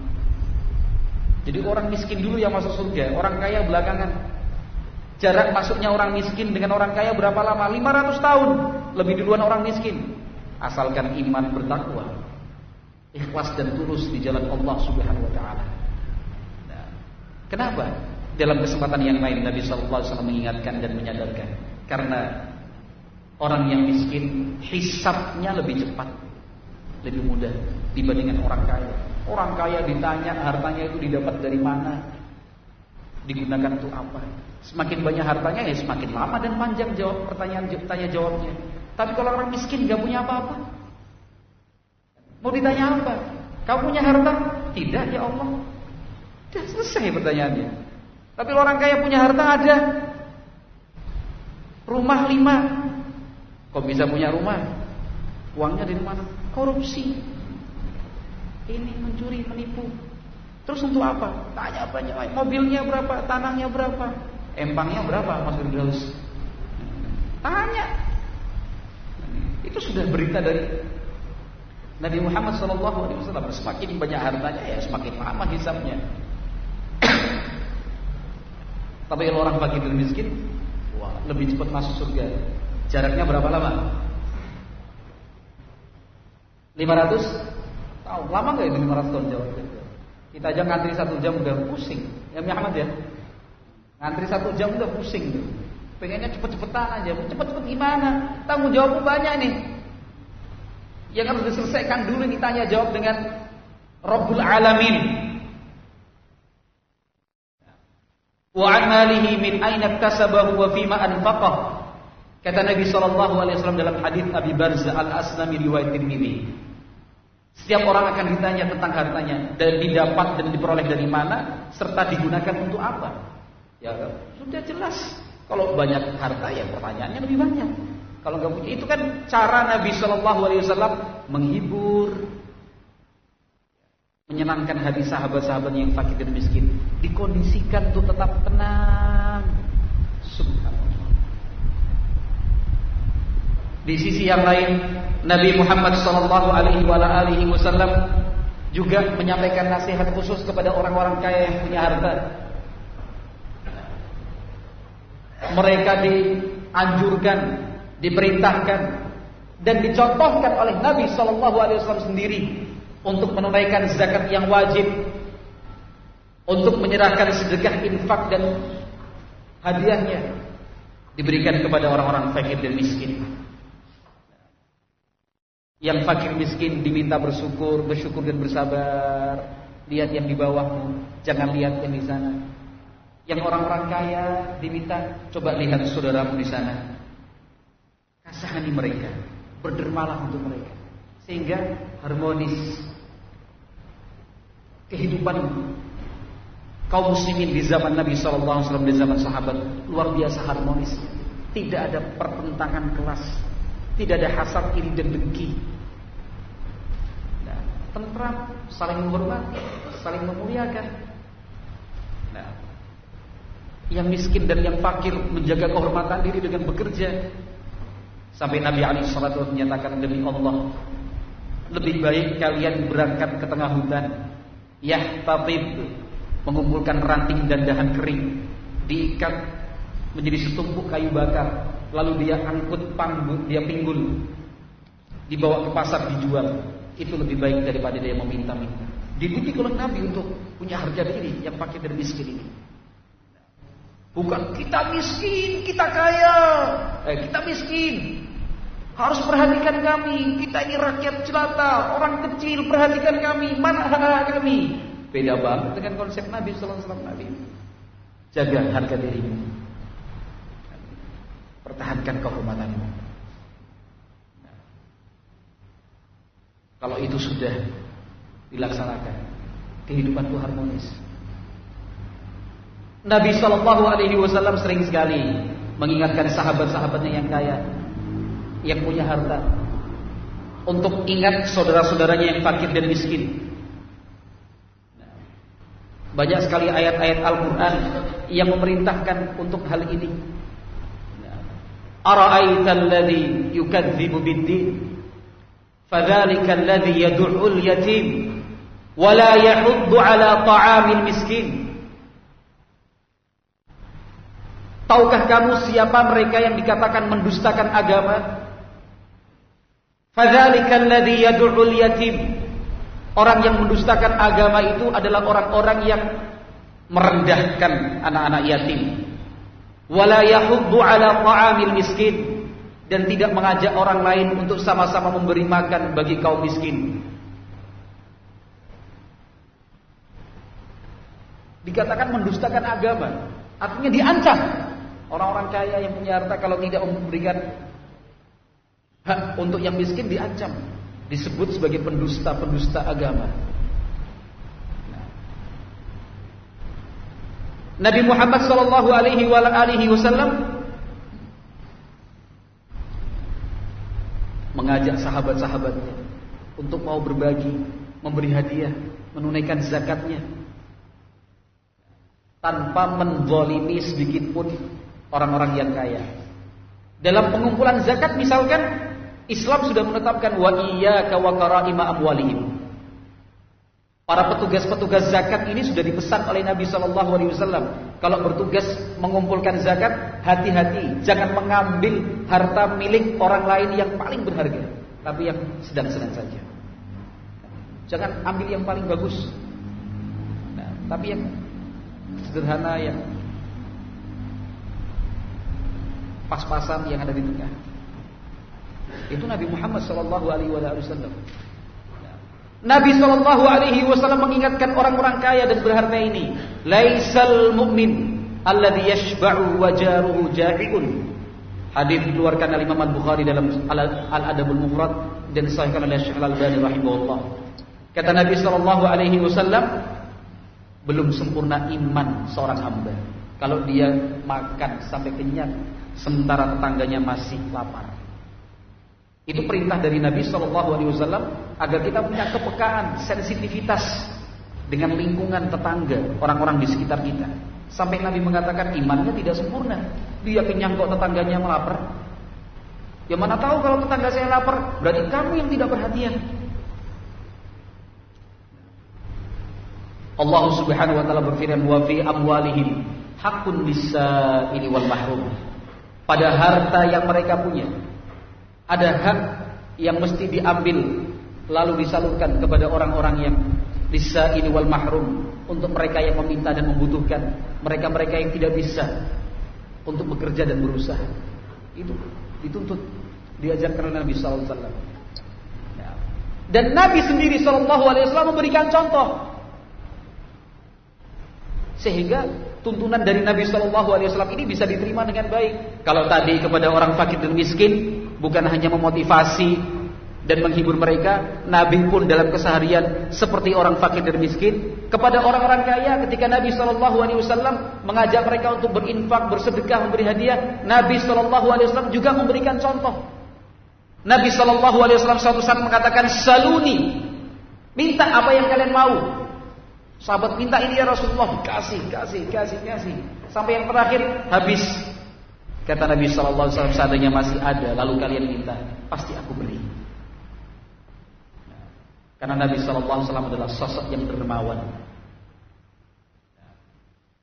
Jadi orang miskin dulu yang masuk surga, orang kaya belakangan. Jarak masuknya orang miskin dengan orang kaya berapa lama? 500 tahun. Lebih duluan orang miskin. Asalkan iman bertakwa, ikhlas dan tulus di jalan Allah Subhanahu wa taala. Nah, kenapa? Dalam kesempatan yang lain Nabi SAW mengingatkan dan menyadarkan, karena orang yang miskin hisabnya lebih cepat, lebih mudah dibandingkan orang kaya. Orang kaya ditanya hartanya itu didapat dari mana, digunakan untuk apa. Semakin banyak hartanya ya semakin lama dan panjang jawab pertanyaan tanya jawabnya. Tapi kalau orang miskin gak punya apa-apa, mau ditanya apa? Kamu punya harta? Tidak ya Allah. Sudah selesai pertanyaannya. Tapi orang kaya punya harta ada. Rumah 5. Kok bisa punya rumah? Uangnya dari mana? Korupsi. Ini mencuri, menipu. Terus untuk apa? Tanya banyak. Mobilnya berapa? Tanahnya berapa? Empangnya berapa Mas Firdaus? Tanya. Itu sudah berita dari Nabi Muhammad SAW. Semakin banyak hartanya ya semakin lama hisabnya. Tapi kalau orang fakir dan miskin, wah, lebih cepat masuk surga. Jaraknya berapa lama? 500 tahun. Lama gak itu 500 tahun jauh? Kita aja ngantri 1 jam udah pusing. Ya Muhammad ya, ngantri 1 jam udah pusing tuh. Pengennya cepet-cepetan aja. Cepet-cepet gimana? Tanggung jawabmu banyak nih. Yang harus diselesaikan dulu nih, tanya jawab dengan Rabbul Alamin. Wa 'an malihi min aina iktasabahu wa fima anfaqah. Kata Nabi SAW dalam hadis Abi Barzah Al-Aslami riwayat Tirmidzi. Setiap orang akan ditanya tentang hartanya dan didapat dan diperoleh dari mana serta digunakan untuk apa. Ya sudah jelas. Kalau banyak harta ya pertanyaannya lebih banyak. Kalau nggak punya, itu kan cara Nabi SAW menghibur, menyenangkan hati sahabat-sahabat yang fakir dan miskin, dikondisikan untuk tetap tenang. Subhanallah. Di sisi yang lain, Nabi Muhammad SAW juga menyampaikan nasihat khusus kepada orang-orang kaya yang punya harta. Mereka dianjurkan, diperintahkan, dan dicontohkan oleh Nabi SAW sendiri untuk menunaikan zakat yang wajib, untuk menyerahkan sedekah, infak dan hadiahnya diberikan kepada orang-orang fakir dan miskin. Yang fakir miskin diminta bersyukur dan bersabar. Lihat yang di bawahmu, jangan lihat yang di sana. Yang orang-orang kaya diminta, coba lihat saudaramu di sana. Kasihani mereka, berdermalah untuk mereka, sehingga harmonis kehidupan kaum muslimin di zaman Nabi SAW, di zaman sahabat, luar biasa harmonis. Tidak ada pertentangan kelas, tidak ada hasad, iri dan dengki. Nah, tentram, saling menghormati, saling memuliakan. Nah, yang miskin dan yang fakir menjaga kehormatan diri dengan bekerja. Sampai Nabi SAW menyatakan, demi Allah, lebih baik kalian berangkat ke tengah hutan, yahtatib, mengumpulkan ranting dan dahan kering, diikat menjadi setumpuk kayu bakar, lalu dia angkut dia pinggul, dibawa ke pasar dijual. Itu lebih baik daripada dia meminta-minta. Dididik oleh Nabi untuk punya harga diri yang fakir dan miskin ini. Bukan kita miskin, kita kaya. Kita miskin, harus perhatikan kami. Kita ini rakyat jelata, orang kecil, perhatikan kami, mana hak kami. Beda banget dengan konsep Nabi Sallallahu Alaihi Wasallam. Jaga harga dirimu, pertahankan kehormatanmu. Kalau itu sudah dilaksanakan, kehidupan itu harmonis. Nabi Sallallahu Alaihi Wasallam sering sekali mengingatkan sahabat-sahabatnya yang kaya, yang punya harta, untuk ingat saudara-saudaranya yang fakir dan miskin. Banyak sekali ayat-ayat Al-Quran yang memerintahkan untuk hal ini. Ara'aital ladzi yukadzibu bid-din, fadzalikal ladzi yad'ul yatim wa la yahuddu 'ala ta'amil miskin. Tahukah kamu siapa mereka yang dikatakan mendustakan agama? Fadzalikal ladzi yad'ul yatim. Orang yang mendustakan agama itu adalah orang-orang yang merendahkan anak-anak yatim. Wala yahuddu 'ala ta'amil miskin, dan tidak mengajak orang lain untuk sama-sama memberi makan bagi kaum miskin. Dikatakan mendustakan agama, artinya diancam. Orang-orang kaya yang punya harta kalau tidak memberikan hak untuk yang miskin diancam, disebut sebagai pendusta agama. Nabi Muhammad sallallahu alaihi wasallam mengajak sahabat-sahabatnya untuk mau berbagi, memberi hadiah, menunaikan zakatnya, tanpa menzalimi sedikit pun orang-orang yang kaya. Dalam pengumpulan zakat misalkan, Islam sudah menetapkan wa iyyaka wa karaima amwalihim. Para petugas-petugas zakat ini sudah dipesan oleh Nabi SAW, kalau bertugas mengumpulkan zakat, hati-hati, jangan mengambil harta milik orang lain yang paling berharga, tapi yang sedang-sedang saja. Jangan ambil yang paling bagus, tapi yang sederhana, yang pas-pasan, yang ada di tengah. Itu Nabi Muhammad SAW. Nabi SAW mengingatkan orang-orang kaya dan berharta ini, laisal mu'min alladhi yashba'u wa jaruhu ja'iun. Hadis dikeluarkan oleh Imam Al-Bukhari dalam Al-Adabul Mufrad dan disahihkan oleh Syekh Al-Albani rahimahullah. Kata Nabi SAW, belum sempurna iman seorang hamba kalau dia makan sampai kenyang sementara tetangganya masih lapar. Itu perintah dari Nabi SAW agar kita punya kepekaan, sensitivitas dengan lingkungan tetangga, orang-orang di sekitar kita. Sampai Nabi mengatakan imannya tidak sempurna, dia kenyang kok tetangganya melapar. Ya mana tahu kalau tetangga saya lapar, berarti kamu yang tidak perhatian. Allah Subhanahu wa taala berfirman, "Wa fi amwalihim haqqun lis-sa'ili wal mahrum." Pada harta yang mereka punya ada hak yang mesti diambil lalu disalurkan kepada orang-orang yang lis-sa'ili wal mahrum, untuk mereka yang meminta dan membutuhkan, mereka-mereka yang tidak bisa untuk bekerja dan berusaha. Itu dituntut, diajarkan oleh Nabi sallallahu alaihi wasallam. Dan Nabi sendiri sallallahu alaihi wasallam memberikan contoh. Sehingga tuntunan dari Nabi sallallahu alaihi wasallam ini bisa diterima dengan baik. Kalau tadi kepada orang fakir dan miskin bukan hanya memotivasi dan menghibur mereka, Nabi pun dalam keseharian seperti orang fakir dan miskin. Kepada orang-orang kaya, ketika Nabi sallallahu alaihi wasallam mengajak mereka untuk berinfak, bersedekah, memberi hadiah, Nabi sallallahu alaihi wasallam juga memberikan contoh. Nabi sallallahu alaihi wasallam suatu saat mengatakan, "Saluni." Minta apa yang kalian mau. Sahabat minta ini ya Rasulullah, kasih. Sampai yang terakhir habis. Kata Nabi sallallahu alaihi wasallam, "Seandainya masih ada lalu kalian minta, pasti aku beri." Karena Nabi sallallahu alaihi wasallam adalah sosok yang dermawan.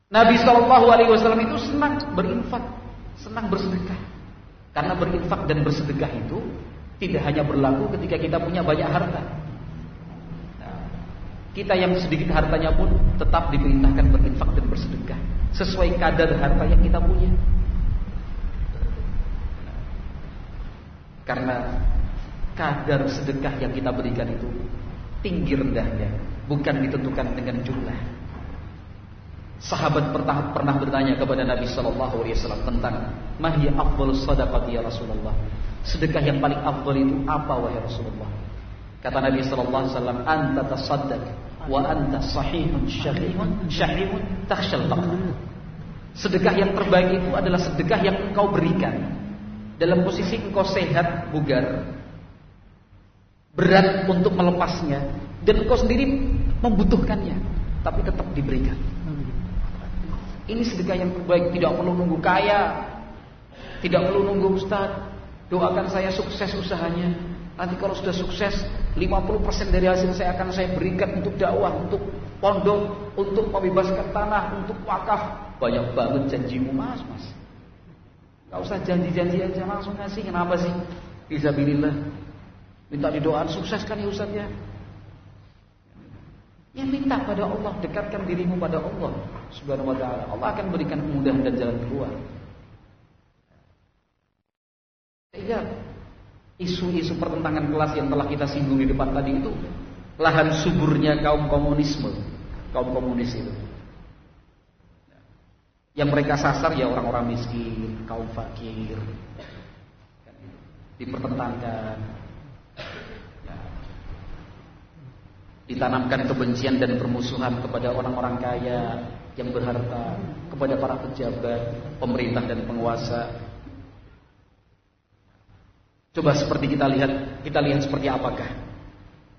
Nabi sallallahu alaihi wasallam itu senang berinfak, senang bersedekah. Karena berinfak dan bersedekah itu tidak hanya berlaku ketika kita punya banyak harta. Kita yang sedikit hartanya pun tetap diperintahkan berinfak dan bersedekah sesuai kadar harta yang kita punya. Karena kadar sedekah yang kita berikan itu tinggi rendahnya, bukan ditentukan dengan jumlah. Sahabat pernah bertanya kepada Nabi sallallahu alaihi wasallam tentang mahya afdhalus shadaqati ya Rasulullah. Sedekah yang paling afdal itu apa wahai Rasulullah? Kata Nabi sallallahu alaihi wasallam, "Anta tasaddaq wa anta sahihun syahihun takhshal faqr." Sedekah yang terbaik itu adalah sedekah yang engkau berikan dalam posisi engkau sehat, bugar, berat untuk melepasnya, dan engkau sendiri membutuhkannya, tapi tetap diberikan. Ini sedekah yang terbaik. Tidak perlu nunggu kaya, tidak perlu nunggu ustaz, doakan saya sukses usahanya. Nanti kalau sudah sukses, 50% dari hasil saya akan saya berikan untuk dakwah, untuk pondok, untuk membebaskan tanah, untuk wakaf. Banyak banget janjimu mas. Gak usah janji-janji aja, langsung ngasih. Kenapa sih? Fisabilillah. Minta didoakan sukses kan ya ustaz ya. Ya minta pada Allah, dekatkan dirimu pada Allah Subhanahu wa ta'ala. Allah akan berikan kemudahan dan jalan keluar. Sehingga isu-isu pertentangan kelas yang telah kita singgung di depan tadi itu lahan suburnya kaum komunis itu. Yang mereka sasar ya orang-orang miskin, kaum fakir, dipertentangkan, ditanamkan kebencian dan permusuhan kepada orang-orang kaya yang berharta, kepada para pejabat, pemerintah dan penguasa. Coba seperti kita lihat seperti apakah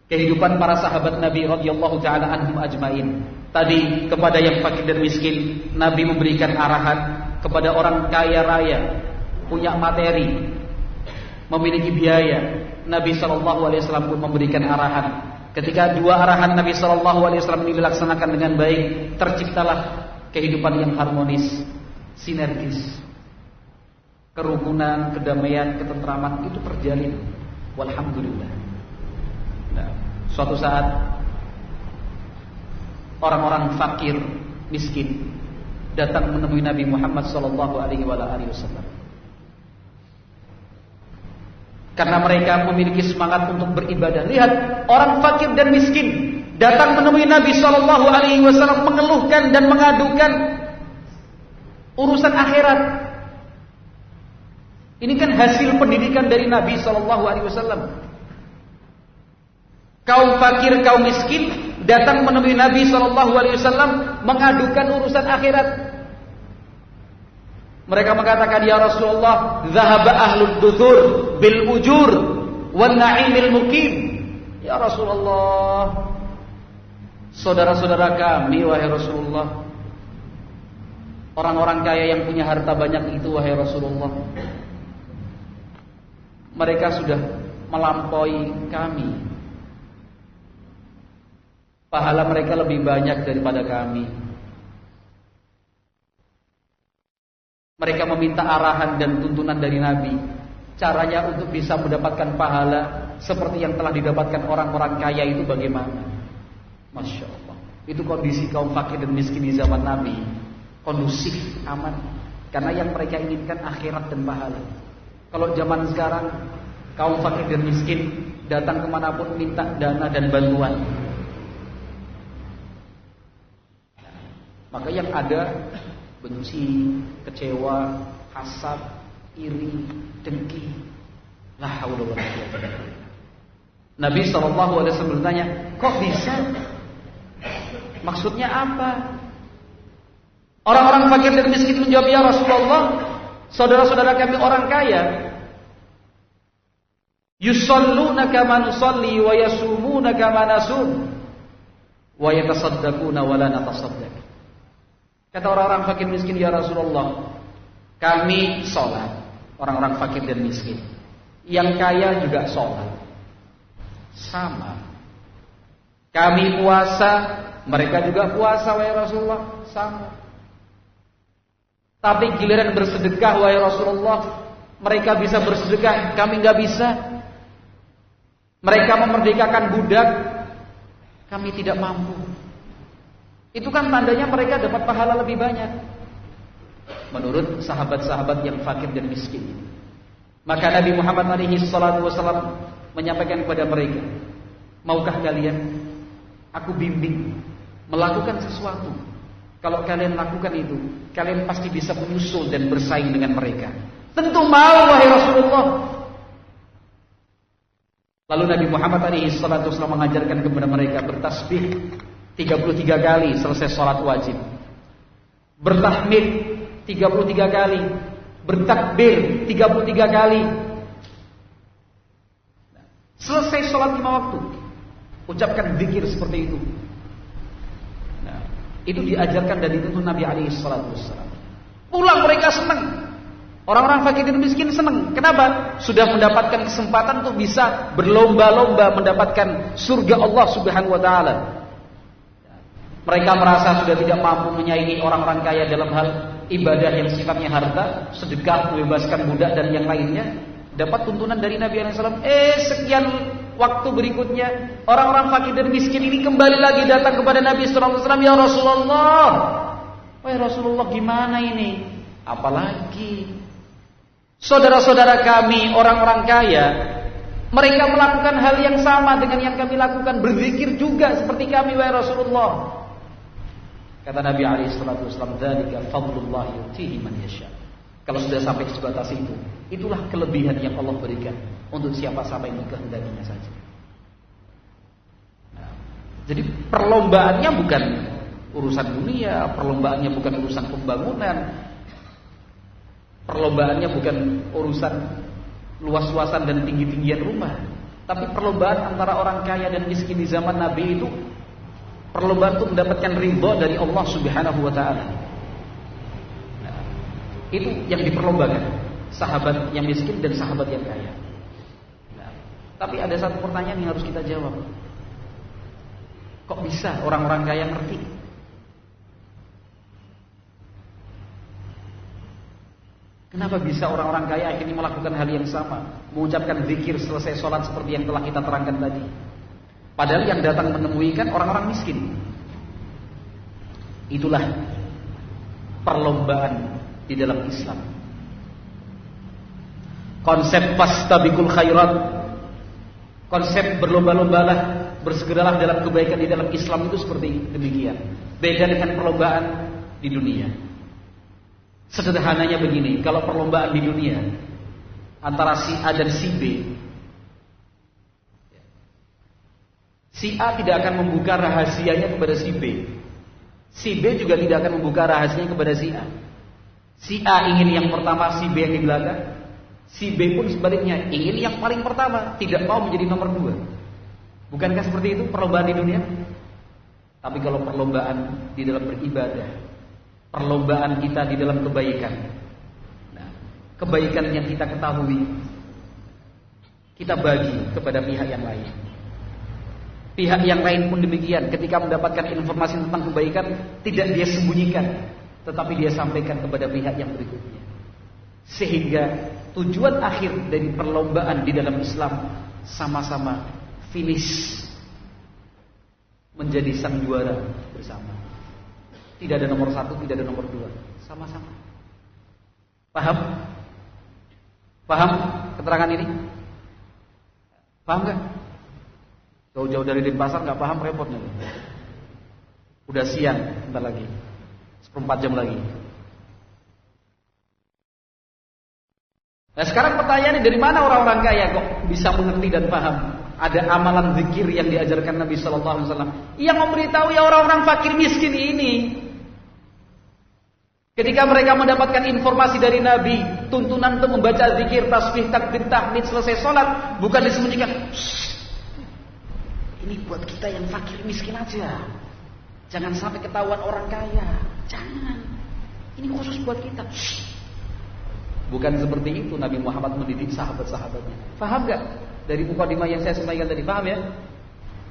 kehidupan para sahabat Nabi radhiyallahu taala anhum ajmain. Tadi kepada yang fakir dan miskin, Nabi memberikan arahan. Kepada orang kaya raya, punya materi, memiliki biaya, Nabi sallallahu alaihi wasallam pun memberikan arahan. Ketika dua arahan Nabi sallallahu alaihi wasallam ini dilaksanakan dengan baik, terciptalah kehidupan yang harmonis, sinergis. Kerukunan, kedamaian, ketentraman itu terjalin. Walhamdulillah. Nah, suatu saat orang-orang fakir, miskin datang menemui Nabi Muhammad sallallahu alaihi wasallam. Karena mereka memiliki semangat untuk beribadah. Lihat, orang fakir dan miskin datang menemui Nabi sallallahu alaihi wasallam mengeluhkan dan mengadukan urusan akhirat. Ini kan hasil pendidikan dari Nabi sallallahu alaihi wasallam. Kaum fakir, kaum miskin datang menemui Nabi sallallahu alaihi wasallam mengadukan urusan akhirat. Mereka mengatakan, "Ya Rasulullah, dhahaba ahlud duthur bil ujur wan na'imil muqim." Ya Rasulullah, saudara-saudara kami wahai Rasulullah, orang-orang kaya yang punya harta banyak itu wahai Rasulullah, mereka sudah melampaui kami. Pahala mereka lebih banyak daripada kami. Mereka meminta arahan dan tuntunan dari Nabi. Caranya untuk bisa mendapatkan pahala seperti yang telah didapatkan orang-orang kaya itu bagaimana? Masya Allah. Itu kondisi kaum fakir dan miskin di zaman Nabi. Kondusif, aman. Karena yang mereka inginkan akhirat dan pahala. Kalau zaman sekarang kaum fakir dan miskin datang kemanapun minta dana dan bantuan. Maka yang ada benci, kecewa, hasad, iri, dengki. La haula wala quwwata illa billah. Nabi SAW bertanya, kok bisa? Maksudnya apa? Orang-orang fakir dan miskin menjawab, ya Rasulullah, saudara-saudara kami orang kaya, yusalluna kama nusalli wa yasumuna kama nasum wa yatasaddaquna wa la natasaddaq. Kata orang-orang fakir miskin, ya Rasulullah, kami sholat, orang-orang fakir dan miskin. Yang kaya juga sholat, sama. Kami puasa, mereka juga puasa, wahai Rasulullah, sama. Tapi giliran bersedekah, wahai Rasulullah, mereka bisa bersedekah, kami nggak bisa. Mereka memerdekakan budak, kami tidak mampu. Itu kan tandanya mereka dapat pahala lebih banyak menurut sahabat-sahabat yang fakir dan miskin. Maka Nabi Muhammad SAW menyampaikan kepada mereka, maukah kalian aku bimbing melakukan sesuatu? Kalau kalian lakukan itu, kalian pasti bisa menyusul dan bersaing dengan mereka. Tentu mau, wahai Rasulullah. Lalu Nabi Muhammad SAW mengajarkan kepada mereka bertasbih 33 kali selesai sholat wajib, bertahmid 33 kali, bertakbir 33 kali. Selesai sholat 5 waktu, ucapkan zikir seperti itu. Nah, itu diajarkan dan dituntun Nabi SAW. Pulang mereka senang. Orang-orang fakir dan miskin senang. Kenapa? Sudah mendapatkan kesempatan untuk bisa berlomba-lomba mendapatkan surga Allah Subhanahu wa taala. Mereka merasa sudah tidak mampu menyaingi orang-orang kaya dalam hal ibadah yang sifatnya harta, sedekah, membebaskan budak dan yang lainnya. Dapat tuntunan dari Nabi SAW. Sekian waktu berikutnya, orang-orang fakir dan miskin ini kembali lagi datang kepada Nabi SAW. Ya Rasulullah, wahai Rasulullah, gimana ini? Apalagi saudara-saudara kami, orang-orang kaya, mereka melakukan hal yang sama dengan yang kami lakukan, berzikir juga seperti kami, wahai Rasulullah. Kata Nabi SAW, dzalika fadlullah yu'tihi man yasha. Kalau sudah sampai sebatas itu, itulah kelebihan yang Allah berikan untuk siapa-siapa yang dikehendakinya saja. Nah, jadi perlombaannya bukan urusan dunia, perlombaannya bukan urusan pembangunan, perlombaannya bukan urusan luas-luasan dan tinggi-tinggian rumah, tapi perlombaan antara orang kaya dan miskin di zaman Nabi itu perlombaan untuk mendapatkan ridha dari Allah Subhanahu wa taala. Nah, itu yang diperlombakan, sahabat yang miskin dan sahabat yang kaya. Nah, tapi ada satu pertanyaan yang harus kita jawab. Kok bisa orang-orang kaya ngerti? Kenapa bisa orang-orang kaya akhirnya melakukan hal yang sama, mengucapkan zikir selesai sholat seperti yang telah kita terangkan tadi? Padahal yang datang menemui kan orang-orang miskin. Itulah perlombaan di dalam Islam. Konsep fastabiqul khairat, konsep berlomba-lombalah, bersegeralah dalam kebaikan di dalam Islam itu seperti demikian. Beda dengan perlombaan di dunia. Sederhananya begini, kalau perlombaan di dunia antara si A dan si B, si A tidak akan membuka rahasianya kepada si B. Si B juga tidak akan membuka rahasianya kepada si A. Si A ingin yang pertama, si B yang di belakang. Si B pun sebaliknya ingin yang paling pertama, tidak mau menjadi nomor 2. Bukankah seperti itu perlombaan di dunia? Tapi kalau perlombaan di dalam beribadah, perlombaan kita di dalam kebaikan, nah, kebaikan yang kita ketahui, kita bagi kepada pihak yang lain. Pihak yang lain pun demikian, ketika mendapatkan informasi tentang kebaikan, tidak dia sembunyikan, tetapi dia sampaikan kepada pihak yang berikutnya. Sehingga tujuan akhir dari perlombaan di dalam Islam sama-sama finish menjadi sang juara bersama. Tidak ada nomor 1, tidak ada nomor 2, sama-sama. Paham? Paham keterangan ini? Paham gak? Jauh-jauh dari Denpasar gak paham, repot nih. Udah siang, bentar lagi 1/4 jam lagi. Nah sekarang pertanyaannya, dari mana orang-orang kaya kok bisa mengerti dan paham? Ada amalan zikir yang diajarkan Nabi Sallallahu Alaihi Wasallam yang memberitahu ya orang-orang fakir miskin ini. Ketika mereka mendapatkan informasi dari Nabi, tuntunan untuk membaca zikir, tasbih, takbir, tahmid selesai sholat, bukan disembunyikan. Ini buat kita yang fakir miskin aja. Jangan sampai ketahuan orang kaya. Jangan. Ini khusus buat kita. Bukan seperti itu Nabi Muhammad mendidik sahabat-sahabatnya. Paham gak? Dari mukadimah yang saya sampaikan tadi, paham ya?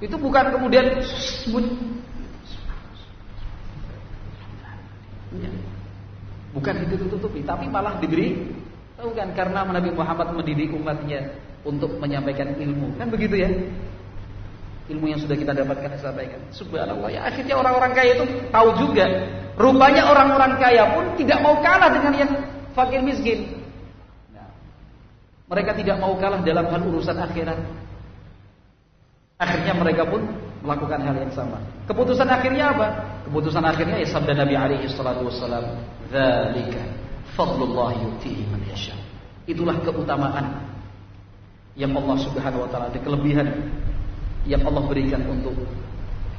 Itu bukan kemudian bukan ditutup-tutupi, tapi malah diberi tahu kan, karena Nabi Muhammad mendidik umatnya untuk menyampaikan ilmu. Kan begitu ya? Ilmu yang sudah kita dapatkan disampaikan. Subhanallah, ya akhirnya orang-orang kaya itu tahu juga. Rupanya orang-orang kaya pun tidak mau kalah dengan yang fakir miskin. Nah, mereka tidak mau kalah dalam hal urusan akhirat. Akhirnya mereka pun melakukan hal yang sama. Keputusan akhirnya apa? Keputusan akhirnya ya sabda Nabi alaihi salatu wassalam, "Dzalika fadlullah yu'tihi man yasha." Itulah keutamaan yang Allah Subhanahu wa taala, ada kelebihan yang Allah berikan untuk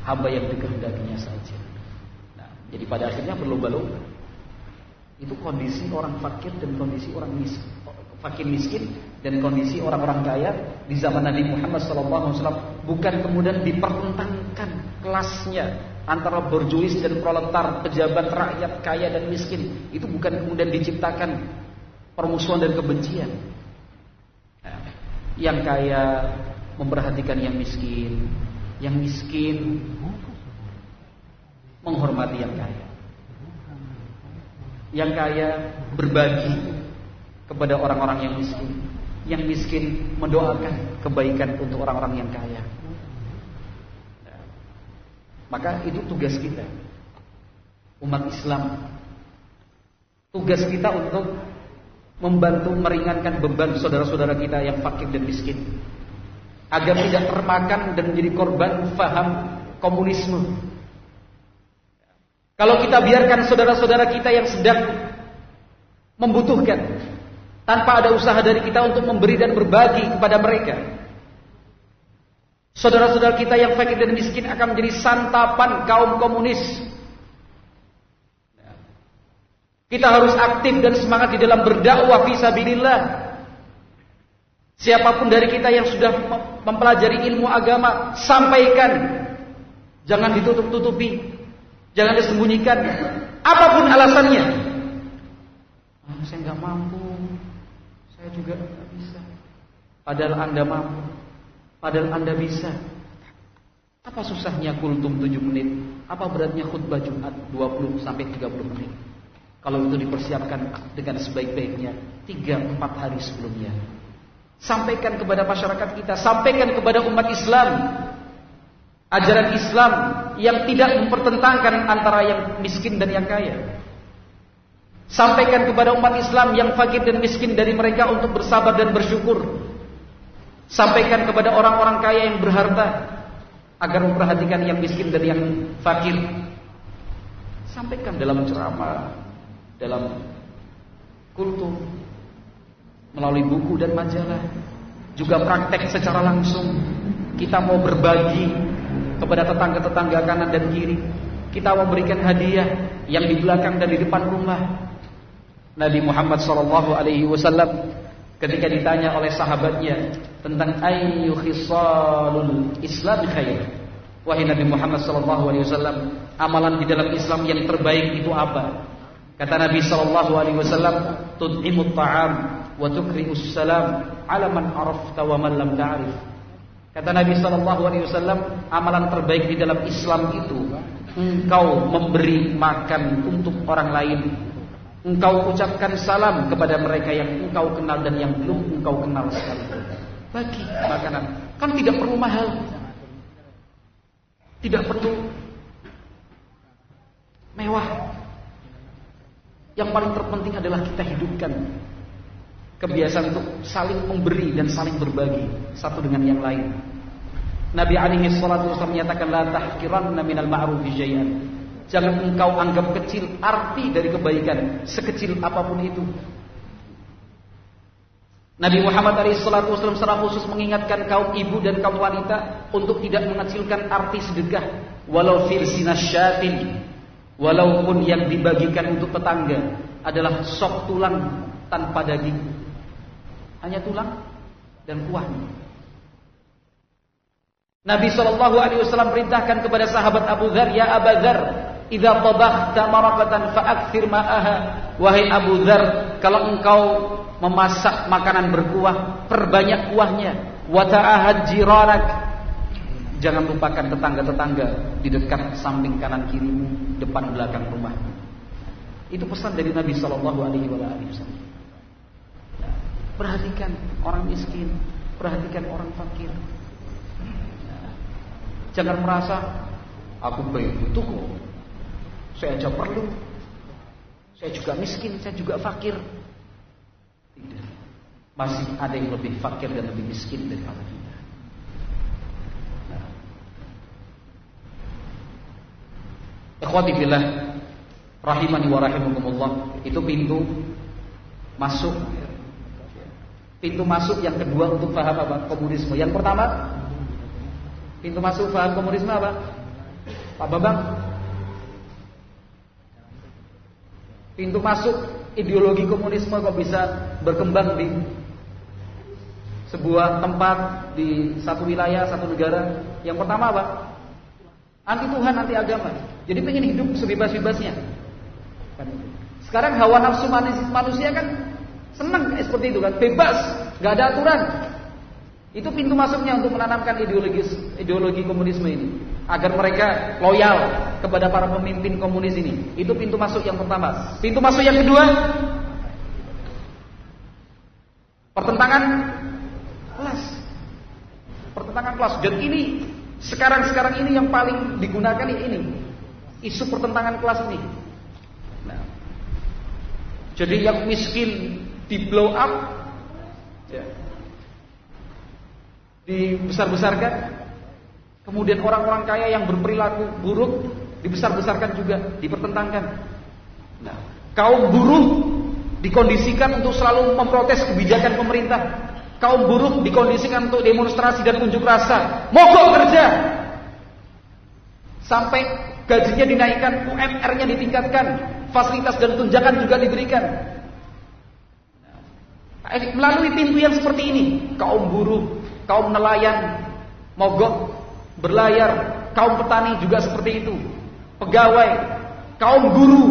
hamba yang dikehendakinya saja. Nah, jadi pada akhirnya berlomba-lomba. Itu kondisi orang fakir dan kondisi orang miskin, fakir miskin dan kondisi orang-orang kaya di zaman Nabi Muhammad SAW. Bukan kemudian dipertentangkan kelasnya antara borjuis dan proletar, pejabat, rakyat, kaya dan miskin. Itu bukan kemudian diciptakan permusuhan dan kebencian. Nah, yang kaya memperhatikan yang miskin menghormati yang kaya. Yang kaya berbagi kepada orang-orang yang miskin mendoakan kebaikan untuk orang-orang yang kaya. Maka itu tugas kita, umat Islam. Tugas kita untuk membantu meringankan beban saudara-saudara kita yang fakir dan miskin, agar tidak termakan dan menjadi korban faham komunisme. Kalau kita biarkan saudara-saudara kita yang sedang membutuhkan, tanpa ada usaha dari kita untuk memberi dan berbagi kepada mereka, saudara-saudara kita yang fakir dan miskin akan menjadi santapan kaum komunis. Kita harus aktif dan semangat di dalam berdakwah fisabilillah. Siapapun dari kita yang sudah mempelajari ilmu agama, sampaikan. Jangan ditutup-tutupi, jangan disembunyikan. Apapun alasannya. Saya nggak mampu, saya juga nggak bisa. Padahal Anda mampu, padahal Anda bisa. Apa susahnya kultum 7 menit? Apa beratnya khutbah Jumat 20 sampai 30 menit? Kalau itu dipersiapkan dengan sebaik-baiknya 3-4 hari sebelumnya. Sampaikan kepada masyarakat kita, sampaikan kepada umat Islam ajaran Islam yang tidak mempertentangkan antara yang miskin dan yang kaya. Sampaikan kepada umat Islam yang fakir dan miskin dari mereka untuk bersabar dan bersyukur. Sampaikan kepada orang-orang kaya yang berharta agar memperhatikan yang miskin dan yang fakir. Sampaikan dalam ceramah, dalam kultum, melalui buku dan majalah, juga praktek secara langsung. Kita mau berbagi kepada tetangga-tetangga kanan dan kiri. Kita memberikan hadiah yang di belakang dan di depan rumah. Nabi Muhammad SAW ketika ditanya oleh sahabatnya tentang ayyu khisalul Islam khair, wahai Nabi Muhammad SAW, amalan di dalam Islam yang terbaik itu apa? Kata Nabi SAW, tud'imut ta'am wa tukri'us salam 'ala man 'arafta wa man lam ta'rif. Kata Nabi SAW, amalan terbaik di dalam Islam itu engkau memberi makan untuk orang lain. Engkau ucapkan salam kepada mereka yang engkau kenal dan yang belum engkau kenal sekali. Bagi makanan, kan tidak perlu mahal, tidak perlu mewah. Yang paling terpenting adalah kita hidupkan kebiasaan untuk saling memberi dan saling berbagi satu dengan yang lain. Nabi alaihi salatu wasallam menyatakan, la tahqiranna minal ma'rufi syai'an. Jangan engkau anggap kecil arti dari kebaikan, sekecil apapun itu. Nabi Muhammad SAW secara khusus mengingatkan kaum ibu dan kaum wanita untuk tidak mengecilkan arti sedekah, walau fil sinasyatin, walaupun yang dibagikan untuk tetangga adalah sop tulang tanpa daging, hanya tulang dan kuahnya. Nabi SAW perintahkan kepada sahabat Abu Dzar, ya Abu Dzar, idza tabakhta maraqatan fa'akthir ma'aha. Wahai Abu Dzar, kalau engkau memasak makanan berkuah, perbanyak kuahnya. Wa ta'ahad jiranak, jangan lupakan tetangga-tetangga di dekat samping kanan kirimu, depan belakang rumahmu. Itu pesan dari Nabi SAW. Perhatikan orang miskin, perhatikan orang fakir. Jangan merasa aku butuh kok, saya aja perlu, saya juga miskin, saya juga fakir. Tidak. Masih ada yang lebih fakir dan lebih miskin daripada kita. Ikhwati fillah, rahimani wa rahimakumullah. Itu pintu masuk. Pintu masuk yang kedua untuk paham apa? Komunisme. Yang pertama, pintu masuk paham komunisme apa? Pak Bambang. Pintu masuk ideologi komunisme kok bisa berkembang di sebuah tempat, di satu wilayah, satu negara. Yang pertama apa? Anti Tuhan, anti agama. Jadi pengen hidup sebebas-bebasnya. Sekarang hawa nafsu manusia kan senang seperti itu kan, bebas, nggak ada aturan. Itu pintu masuknya untuk menanamkan ideologi komunisme ini, agar mereka loyal kepada para pemimpin komunis ini. Itu pintu masuk yang pertama. Pintu masuk yang kedua, pertentangan kelas. Pertentangan kelas. Dan ini sekarang ini yang paling digunakan ini, isu pertentangan kelas ini. Nah, jadi yang miskin di blow up, ya, dibesar-besarkan. Kemudian orang-orang kaya yang berperilaku buruk dibesar-besarkan juga, dipertentangkan. Nah, kaum buruh dikondisikan untuk selalu memprotes kebijakan pemerintah. Kaum buruh dikondisikan untuk demonstrasi dan unjuk rasa, mogok kerja. Sampai gajinya dinaikkan, UMR-nya ditingkatkan, fasilitas dan tunjangan juga diberikan. Melalui pintu yang seperti ini, kaum buruh, kaum nelayan mogok berlayar, kaum petani juga seperti itu, pegawai, kaum guru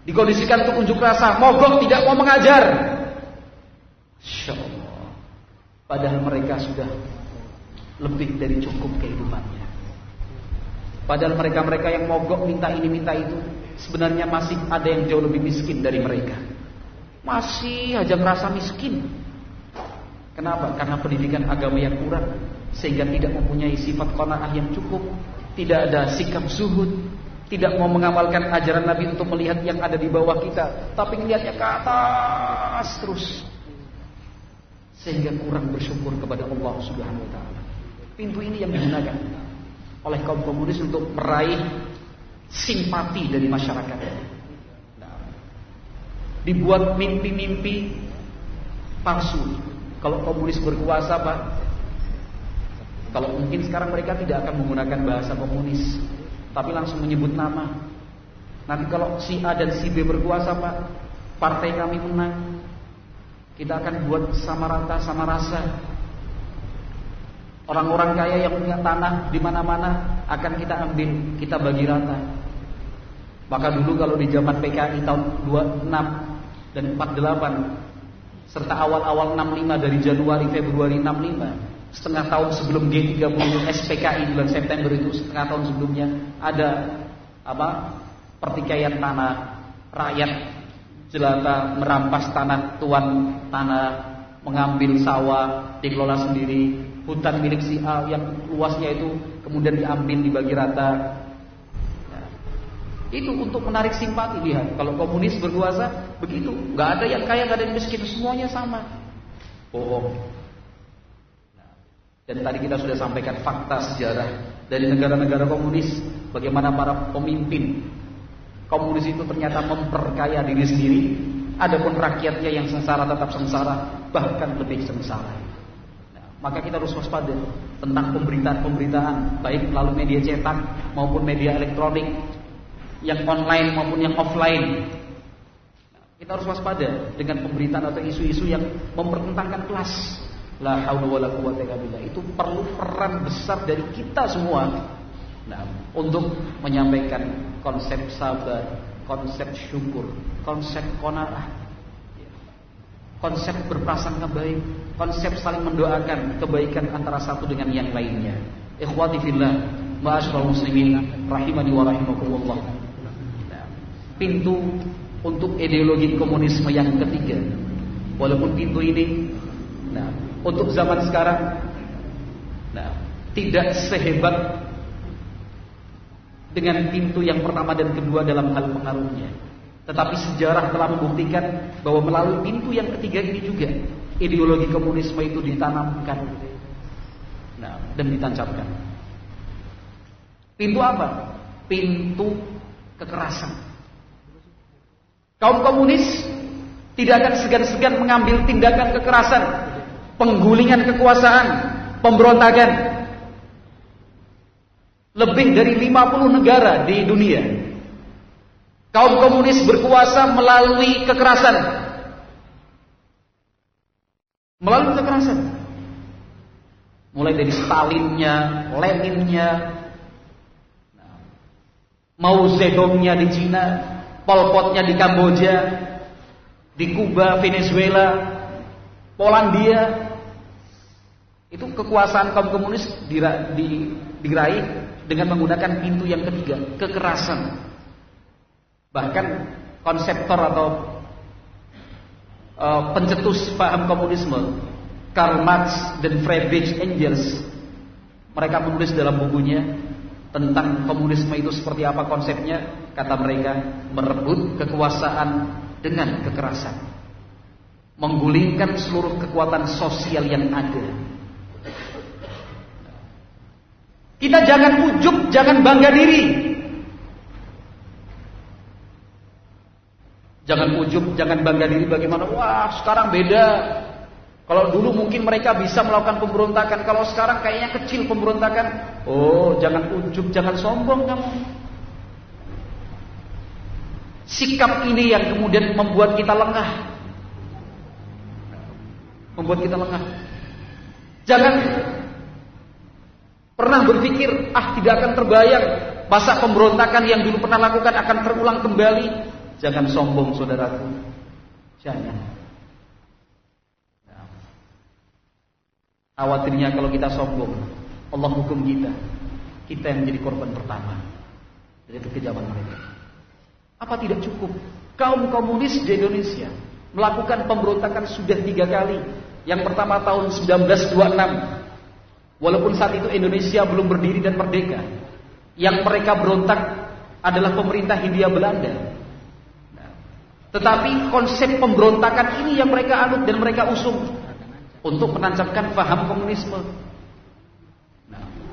dikondisikan untuk unjuk rasa, mogok, tidak mau mengajar. Insya Allah. Padahal mereka sudah lebih dari cukup kehidupannya. Padahal mereka yang mogok minta ini minta itu, sebenarnya masih ada yang jauh lebih miskin dari mereka. Masih aja merasa miskin. Kenapa? Karena pendidikan agama yang kurang, sehingga tidak mempunyai sifat qanaah yang cukup, tidak ada sikap zuhud, tidak mau mengamalkan ajaran Nabi untuk melihat yang ada di bawah kita, tapi melihatnya ke atas terus, sehingga kurang bersyukur kepada Allah Subhanahu wa taala. Pintu ini yang digunakan oleh kaum komunis untuk meraih simpati dari masyarakat. Dibuat mimpi-mimpi palsu. Kalau komunis berkuasa, Pak, kalau mungkin sekarang mereka tidak akan menggunakan bahasa komunis, tapi langsung menyebut nama. Nanti kalau si A dan si B berkuasa, Pak, partai kami menang, kita akan buat sama rata, sama rasa. Orang-orang kaya yang punya tanah di mana-mana akan kita ambil, kita bagi rata. Maka dulu kalau di zaman PKI tahun 26 dan 48, serta awal-awal 65 dari Januari Februari 65, setengah tahun sebelum G30 SPKI bulan September itu, setengah tahun sebelumnya ada pertikaian tanah, rakyat jelata merampas tanah tuan tanah, mengambil sawah dikelola sendiri, hutan milik si A yang luasnya itu kemudian diambil dibagi rata. Itu untuk menarik simpati. Lihat, kalau komunis berkuasa begitu, nggak ada yang kaya, nggak ada yang miskin, semuanya sama. Bohong. Dan tadi kita sudah sampaikan fakta sejarah dari negara-negara komunis, bagaimana para pemimpin komunis itu ternyata memperkaya diri sendiri, adapun rakyatnya yang sengsara tetap sengsara, bahkan lebih sengsara. Maka kita harus waspada tentang pemberitaan-pemberitaan, baik melalui media cetak maupun media elektronik, yang online maupun yang offline. Kita harus waspada dengan pemberitaan atau isu-isu yang mempertentangkan kelas. La haula wala quwwata illa billah. Itu perlu peran besar dari kita semua. Untuk menyampaikan konsep sabar, konsep syukur, konsep qanaah, konsep berprasangka baik, konsep saling mendoakan kebaikan antara satu dengan yang lainnya. Ikhwati fillah, ma'asyiral muslimin rahimani wa rahimakumullah. Pintu untuk ideologi komunisme yang ketiga, walaupun pintu ini untuk zaman sekarang tidak sehebat dengan pintu yang pertama dan kedua dalam hal pengaruhnya, tetapi sejarah telah membuktikan bahwa melalui pintu yang ketiga ini juga ideologi komunisme itu ditanamkan dan ditancapkan. Pintu apa? Pintu kekerasan. Kaum komunis tidak akan segan-segan mengambil tindakan kekerasan, penggulingan kekuasaan, pemberontakan. Lebih dari 50 negara di dunia, kaum komunis berkuasa melalui kekerasan. Melalui kekerasan. Mulai dari Stalinnya, Leninnya, Mao Zedongnya di Cina, Pol Potnya di Kamboja, di Kuba, Venezuela, Polandia. Itu kekuasaan kaum komunis diraih dengan menggunakan pintu yang ketiga, kekerasan. Bahkan konseptor atau pencetus paham komunisme, Karl Marx dan Friedrich Engels, mereka menulis dalam bukunya tentang komunisme itu seperti apa konsepnya. Kata mereka, merebut kekuasaan dengan kekerasan, menggulingkan seluruh kekuatan sosial yang ada. Kita jangan ujub, jangan bangga diri. Jangan ujub, jangan bangga diri bagaimana, wah sekarang beda. Kalau dulu mungkin mereka bisa melakukan pemberontakan, kalau sekarang kayaknya kecil pemberontakan. Oh, jangan ujub, jangan sombong kamu. Sikap ini yang kemudian membuat kita lengah. Membuat kita lengah. Jangan pernah berpikir, tidak akan terbayang masa pemberontakan yang dulu pernah lakukan akan terulang kembali. Jangan sombong saudaraku. Jangan. Khawatirnya kalau kita sombong, Allah hukum kita. Kita yang menjadi korban pertama dari kekejaman mereka. Apa tidak cukup? Kaum komunis di Indonesia melakukan pemberontakan sudah 3 kali. Yang pertama tahun 1926. Walaupun saat itu Indonesia belum berdiri dan merdeka, yang mereka berontak adalah pemerintah Hindia Belanda. Tetapi konsep pemberontakan ini yang mereka anut dan mereka usung untuk menancapkan paham komunisme.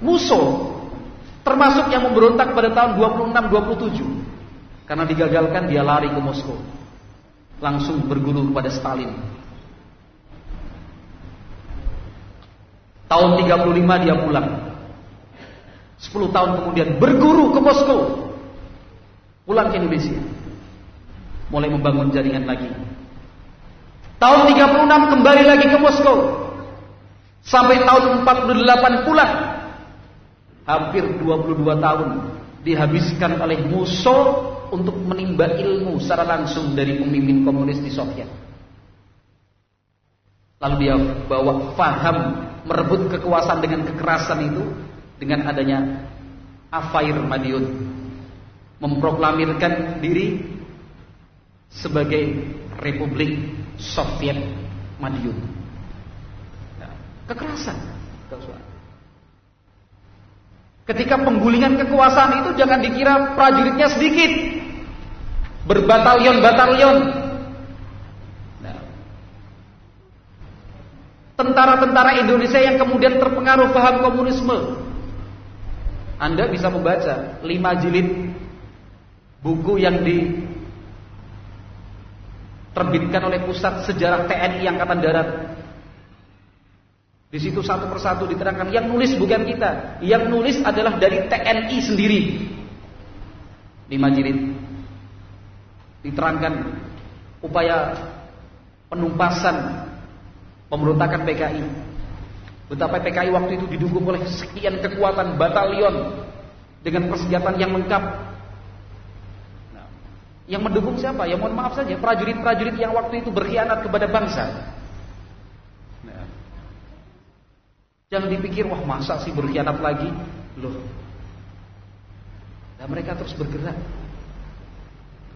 Musso termasuk yang memberontak pada tahun 26-27. Karena digagalkan dia lari ke Moskow, langsung berguru kepada Stalin. Tahun 35 dia pulang. 10 tahun kemudian berguru ke Moskow, pulang ke Indonesia, mulai membangun jaringan lagi. Tahun 36 kembali lagi ke Moskow, sampai tahun 48 pulang. Hampir 22 tahun dihabiskan oleh Musso untuk menimba ilmu secara langsung dari pemimpin komunis di Soviet. Lalu dia bawa faham merebut kekuasaan dengan kekerasan itu dengan adanya Afair Madiun, memproklamirkan diri sebagai Republik Soviet Madiun. Nah, kekerasan. Ketika penggulingan kekuasaan itu jangan dikira prajuritnya sedikit, berbatalion-batalion. Nah, tentara-tentara Indonesia yang kemudian terpengaruh paham komunisme. Anda bisa membaca 5 jilid buku yang diterbitkan oleh Pusat Sejarah TNI Angkatan Darat. Di situ satu persatu diterangkan. Yang nulis bukan kita, yang nulis adalah dari TNI sendiri. 5 jilid diterangkan upaya penumpasan pemberontakan PKI. Betapa PKI waktu itu didukung oleh sekian kekuatan batalion dengan persenjataan yang lengkap. Nah, yang mendukung siapa? Ya mohon maaf saja, prajurit-prajurit yang waktu itu berkhianat kepada bangsa. Nah, jangan dipikir, wah masa sih berkhianat lagi? Loh. Nah, mereka terus bergerak.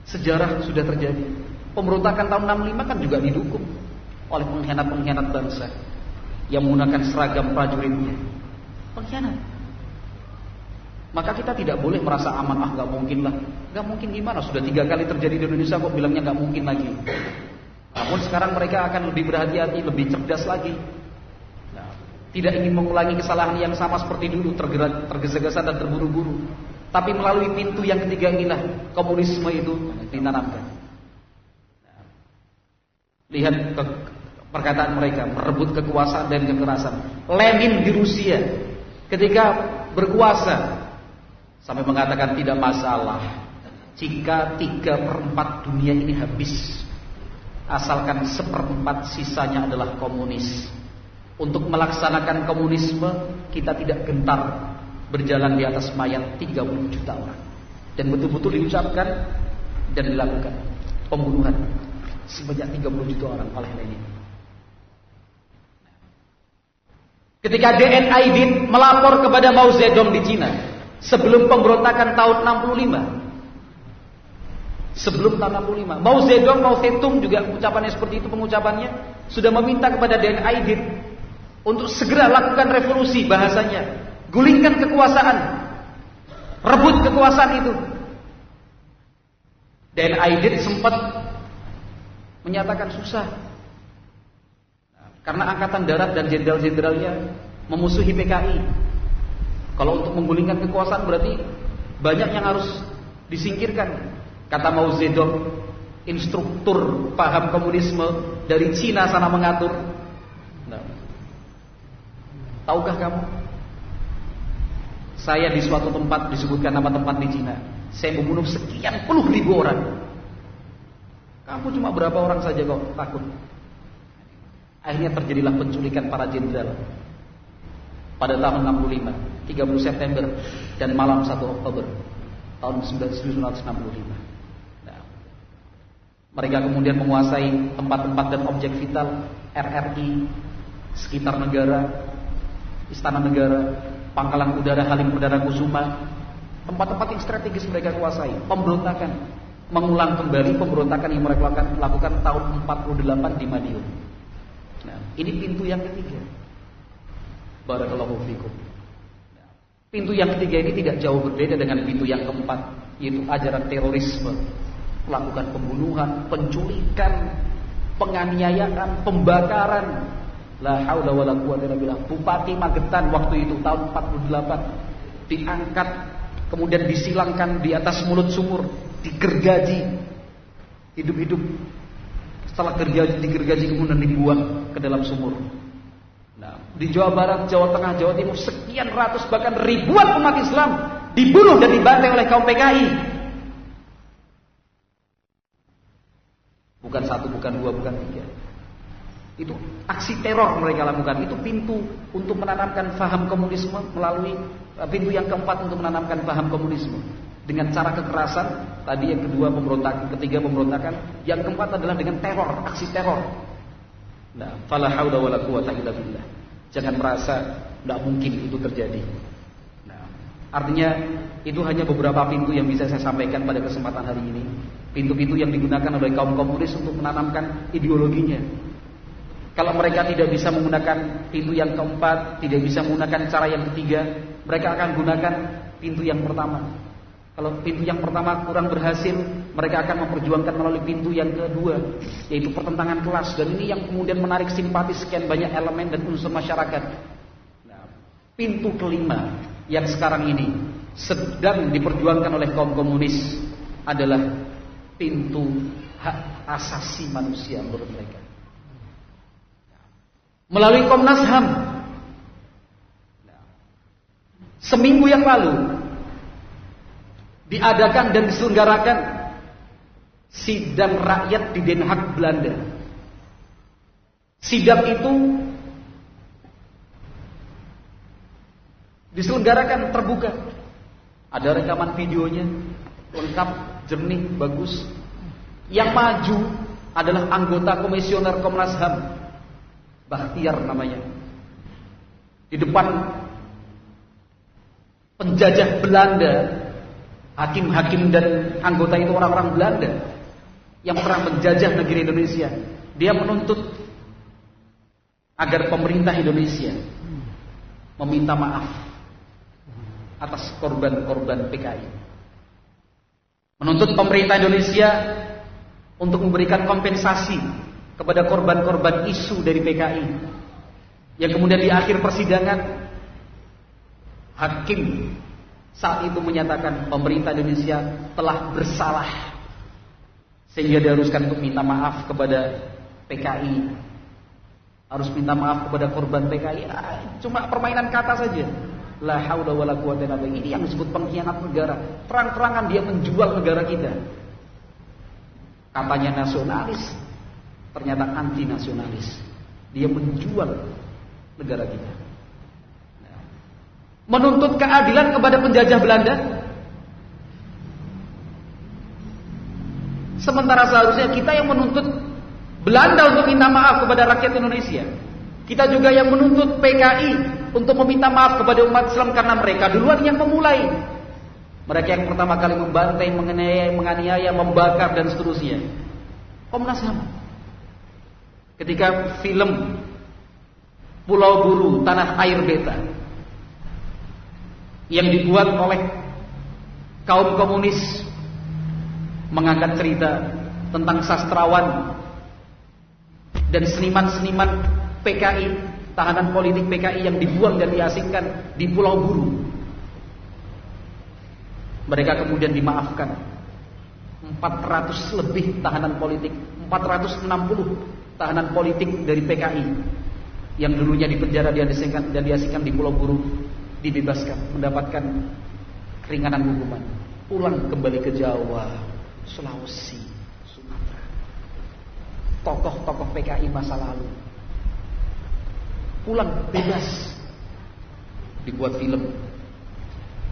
Sejarah sudah terjadi. Pemberontakan tahun 65 kan juga didukung oleh pengkhianat-pengkhianat bangsa yang menggunakan seragam prajuritnya. Pengkhianat. Maka kita tidak boleh merasa aman. Gak mungkin lah. Gak mungkin gimana? Sudah 3 kali terjadi di Indonesia kok bilangnya gak mungkin lagi. Namun sekarang mereka akan lebih berhati-hati, lebih cerdas lagi. Nah, tidak ingin mengulangi kesalahan yang sama seperti dulu, tergesa-gesa dan terburu-buru. Tapi melalui pintu yang ketiga inilah komunisme itu ditanamkan. Nah, lihat perkataan mereka, merebut kekuasaan dan kekerasan. Lenin di Rusia ketika berkuasa sampai mengatakan tidak masalah jika 3/4 dunia ini habis, asalkan 1/4 sisanya adalah komunis. Untuk melaksanakan komunisme kita tidak gentar berjalan di atas mayat 30 juta orang. Dan betul-betul diucapkan dan dilakukan pembunuhan sebanyak 30 juta orang oleh Lenin. Ketika Deng Ai melapor kepada Mao Zedong di Cina sebelum pemberontakan tahun 65. Sebelum tahun 65, Mao Zedong juga ucapannya seperti itu, pengucapannya sudah meminta kepada Deng Ai untuk segera lakukan revolusi, bahasanya. Gulingkan kekuasaan, rebut kekuasaan itu. Deng Ai sempat menyatakan susah. Karena angkatan darat dan jenderal-jenderalnya memusuhi PKI. Kalau untuk menggulingkan kekuasaan berarti banyak yang harus disingkirkan. Kata Mao Zedong, instruktur paham komunisme dari Cina sana mengatur. Nah, tahukah kamu? Saya di suatu tempat, disebutkan nama tempat di Cina, saya membunuh sekian puluh ribu orang. Kamu cuma berapa orang saja kok takut? Akhirnya terjadilah penculikan para jenderal pada tahun 65, 30 September dan malam 1 Oktober tahun 1965. Nah, mereka kemudian menguasai tempat-tempat dan objek vital RRI, sekitar negara, istana negara, Pangkalan Udara Halim Perdana Kusuma, tempat-tempat yang strategis mereka kuasai. Pemberontakan, mengulang kembali pemberontakan yang mereka lakukan tahun 48 di Madiun. Nah, ini pintu yang ketiga. Barakallahu fikum. Nah, pintu yang ketiga ini tidak jauh berbeda dengan pintu yang keempat, yaitu ajaran terorisme, melakukan pembunuhan, penculikan, penganiayaan, pembakaran. La haula wala quwwata illa billah. Bupati Magetan waktu itu tahun 48 diangkat, kemudian disilangkan di atas mulut sumur, digergaji hidup-hidup. Setelah digergaji kemudian dibuang ke dalam sumur. Nah, di Jawa Barat, Jawa Tengah, Jawa Timur, sekian ratus bahkan ribuan umat Islam dibunuh dan dibantai oleh kaum PKI. Bukan satu, bukan dua, bukan tiga. Itu aksi teror mereka lakukan. Itu pintu untuk menanamkan paham komunisme melalui pintu yang keempat untuk menanamkan paham komunisme. Dengan cara kekerasan, tadi yang kedua pemberontakan, ketiga pemberontakan, yang keempat adalah dengan teror, aksi teror. Nah, fala haula wala quwata illa billah. Jangan merasa tidak mungkin itu terjadi. Nah, artinya itu hanya beberapa pintu yang bisa saya sampaikan pada kesempatan hari ini. Pintu-pintu yang digunakan oleh kaum komunis untuk menanamkan ideologinya. Kalau mereka tidak bisa menggunakan pintu yang keempat, tidak bisa menggunakan cara yang ketiga, mereka akan gunakan pintu yang pertama. Kalau pintu yang pertama kurang berhasil, mereka akan memperjuangkan melalui pintu yang kedua, yaitu pertentangan kelas. Dan ini yang kemudian menarik simpati sekian banyak elemen dan unsur masyarakat. Nah, pintu kelima yang sekarang ini sedang diperjuangkan oleh kaum komunis adalah pintu hak asasi manusia menurut mereka. Melalui Komnas HAM. Seminggu yang lalu diadakan dan diselenggarakan sidang rakyat di Den Haag, Belanda. Sidang itu diselenggarakan terbuka. Ada rekaman videonya, lengkap, jernih, bagus. Yang maju adalah anggota komisioner Komnas HAM, Bahtiar namanya. Di depan penjajah Belanda, hakim-hakim dan anggota itu orang-orang Belanda yang pernah menjajah negeri Indonesia. Dia menuntut agar pemerintah Indonesia meminta maaf atas korban-korban PKI. Menuntut pemerintah Indonesia untuk memberikan kompensasi kepada korban-korban isu dari PKI. Yang kemudian di akhir persidangan, hakim saat itu menyatakan pemerintah Indonesia telah bersalah, sehingga diharuskan untuk minta maaf kepada PKI, harus minta maaf kepada korban PKI. Cuma permainan kata saja. La haula wala quwata illa billah. Ini yang disebut pengkhianat negara. Terang-terangan dia menjual negara kita. Katanya nasionalis, ternyata anti nasionalis. Dia menjual negara kita. Menuntut keadilan kepada penjajah Belanda, sementara seharusnya kita yang menuntut Belanda untuk minta maaf kepada rakyat Indonesia. Kita juga yang menuntut PKI untuk meminta maaf kepada umat Islam karena mereka duluan yang memulai. Mereka yang pertama kali membantai, menganiaya, membakar dan seterusnya. Komnas HAM. Ketika film Pulau Buru, Tanah Air Beta yang dibuat oleh kaum komunis mengangkat cerita tentang sastrawan dan seniman-seniman PKI, tahanan politik PKI yang dibuang dan diasingkan di Pulau Buru. Mereka kemudian dimaafkan. 400 lebih tahanan politik, 460 tahanan politik dari PKI yang dulunya dipenjara dan diasingkan di Pulau Buru dibebaskan, mendapatkan keringanan hukuman, pulang kembali ke Jawa, Sulawesi, Sumatera. Tokoh-tokoh PKI masa lalu pulang bebas, dibuat film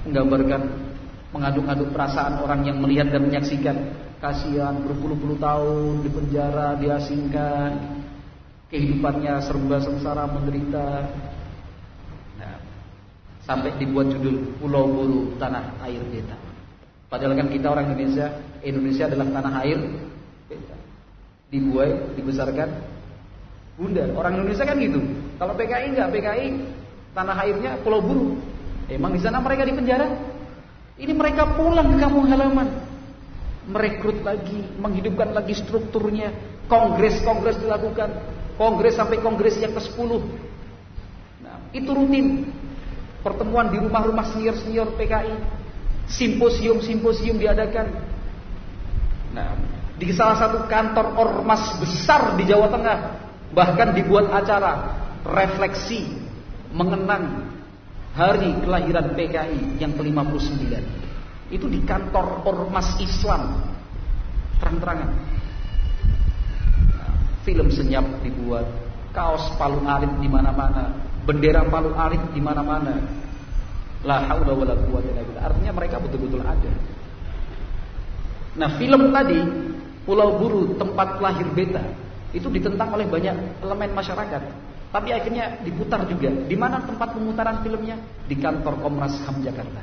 menggambarkan, mengaduk-aduk perasaan orang yang melihat dan menyaksikan. Kasihan, berpuluh-puluh tahun di penjara, diasingkan, kehidupannya serba sengsara, menderita. Nah, sampai dibuat judul Pulau Buru, Tanah Air Beta. Padahal kan kita orang Indonesia, Indonesia adalah tanah air beta. Dibuai, dibesarkan bunda. Orang Indonesia kan gitu. Kalau PKI enggak, PKI tanah airnya Pulau Buru. Emang di sana mereka di penjara? Ini mereka pulang ke kampung halaman, merekrut lagi, menghidupkan lagi strukturnya. Kongres-kongres dilakukan, kongres sampai kongres yang ke-10. Nah, itu rutin. Pertemuan di rumah-rumah senior-senior PKI, simposium-simposium diadakan. Nah, di salah satu kantor ormas besar di Jawa Tengah bahkan dibuat acara refleksi mengenang hari kelahiran PKI yang ke-59. Itu di kantor ormas Islam, terang-terangan. Nah, film senyap dibuat, kaos Palu Arit di mana-mana, bendera Palu Arit di mana-mana. La haula wala quwata illa billah. Artinya mereka betul-betul ada. Nah, film tadi Pulau Buru, tempat lahir beta, Itu ditentang oleh banyak elemen masyarakat. Tapi akhirnya diputar juga. Di mana tempat pemutaran filmnya? Di kantor Komnas HAM Jakarta.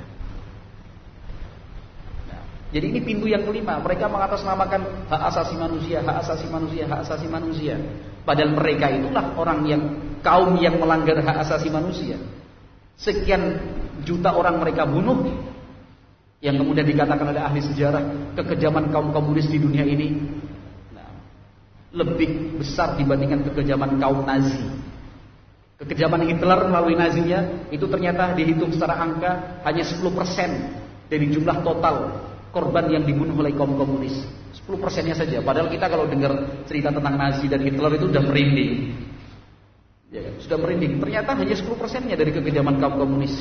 Nah, jadi ini pintu yang kelima. Mereka mengatasnamakan hak asasi manusia, hak asasi manusia, hak asasi manusia. Padahal mereka itulah orang yang kaum yang melanggar hak asasi manusia. Sekian juta orang mereka bunuh. Yang kemudian dikatakan oleh ahli sejarah kekejaman kaum komunis di dunia ini lebih besar dibandingkan kekejaman kaum Nazi. Kekejaman Hitler melalui Nazinya itu ternyata dihitung secara angka hanya 10% dari jumlah total korban yang dibunuh oleh kaum komunis. 10%-nya saja. Padahal kita kalau dengar cerita tentang Nazi dan Hitler itu sudah merinding. Ya, sudah merinding. Ternyata hanya 10%-nya dari kekejaman kaum komunis.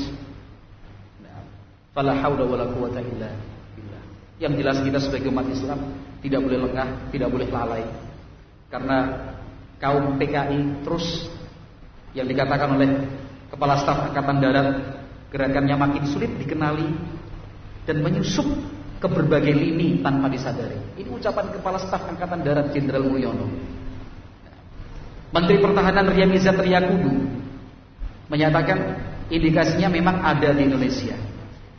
Fala haula wala quwata illa billah. Yang jelas kita sebagai umat Islam tidak boleh lengah, tidak boleh lalai. Karena kaum PKI terus yang dikatakan oleh Kepala Staf Angkatan Darat, gerakannya makin sulit dikenali dan menyusup ke berbagai lini tanpa disadari. Ini ucapan Kepala Staf Angkatan Darat Jenderal Mulyono. Menteri Pertahanan Ria Mizat Triakudu menyatakan indikasinya memang ada di Indonesia.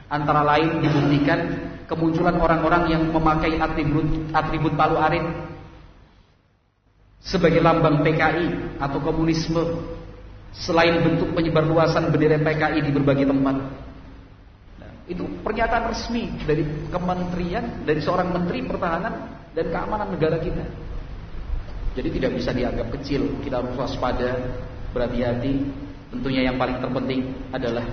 Antara lain dibuktikan kemunculan orang-orang yang memakai atribut Palu Arit sebagai lambang PKI atau komunisme, selain bentuk penyebarluasan bendera PKI di berbagai tempat. Nah, itu pernyataan resmi dari kementerian, dari seorang Menteri Pertahanan dan Keamanan negara kita. Jadi tidak bisa dianggap kecil. Kita harus waspada, berhati-hati. Tentunya yang paling terpenting adalah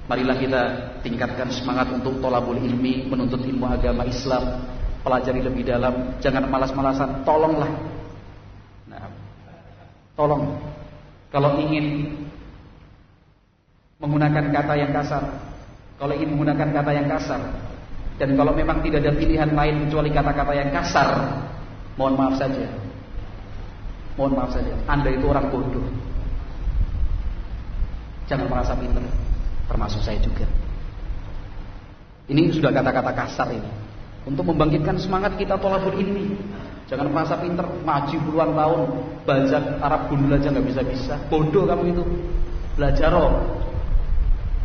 marilah kita tingkatkan semangat untuk thalabul ilmi, menuntut ilmu agama Islam, pelajari lebih dalam, jangan malas-malasan, tolonglah. Nah, tolong kalau ingin menggunakan kata yang kasar, kalau ingin menggunakan kata yang kasar, dan kalau memang tidak ada pilihan lain kecuali kata-kata yang kasar, mohon maaf saja. Mohon maaf saja, Anda itu orang bodoh. Jangan merasa pintar. Termasuk saya juga. Ini sudah kata-kata kasar ini. Untuk membangkitkan semangat kita thalabul ilmi. Jangan merasa pinter, ngaji puluhan tahun, baca Arab gundul aja nggak bisa-bisa. Bodoh kamu itu. Belajar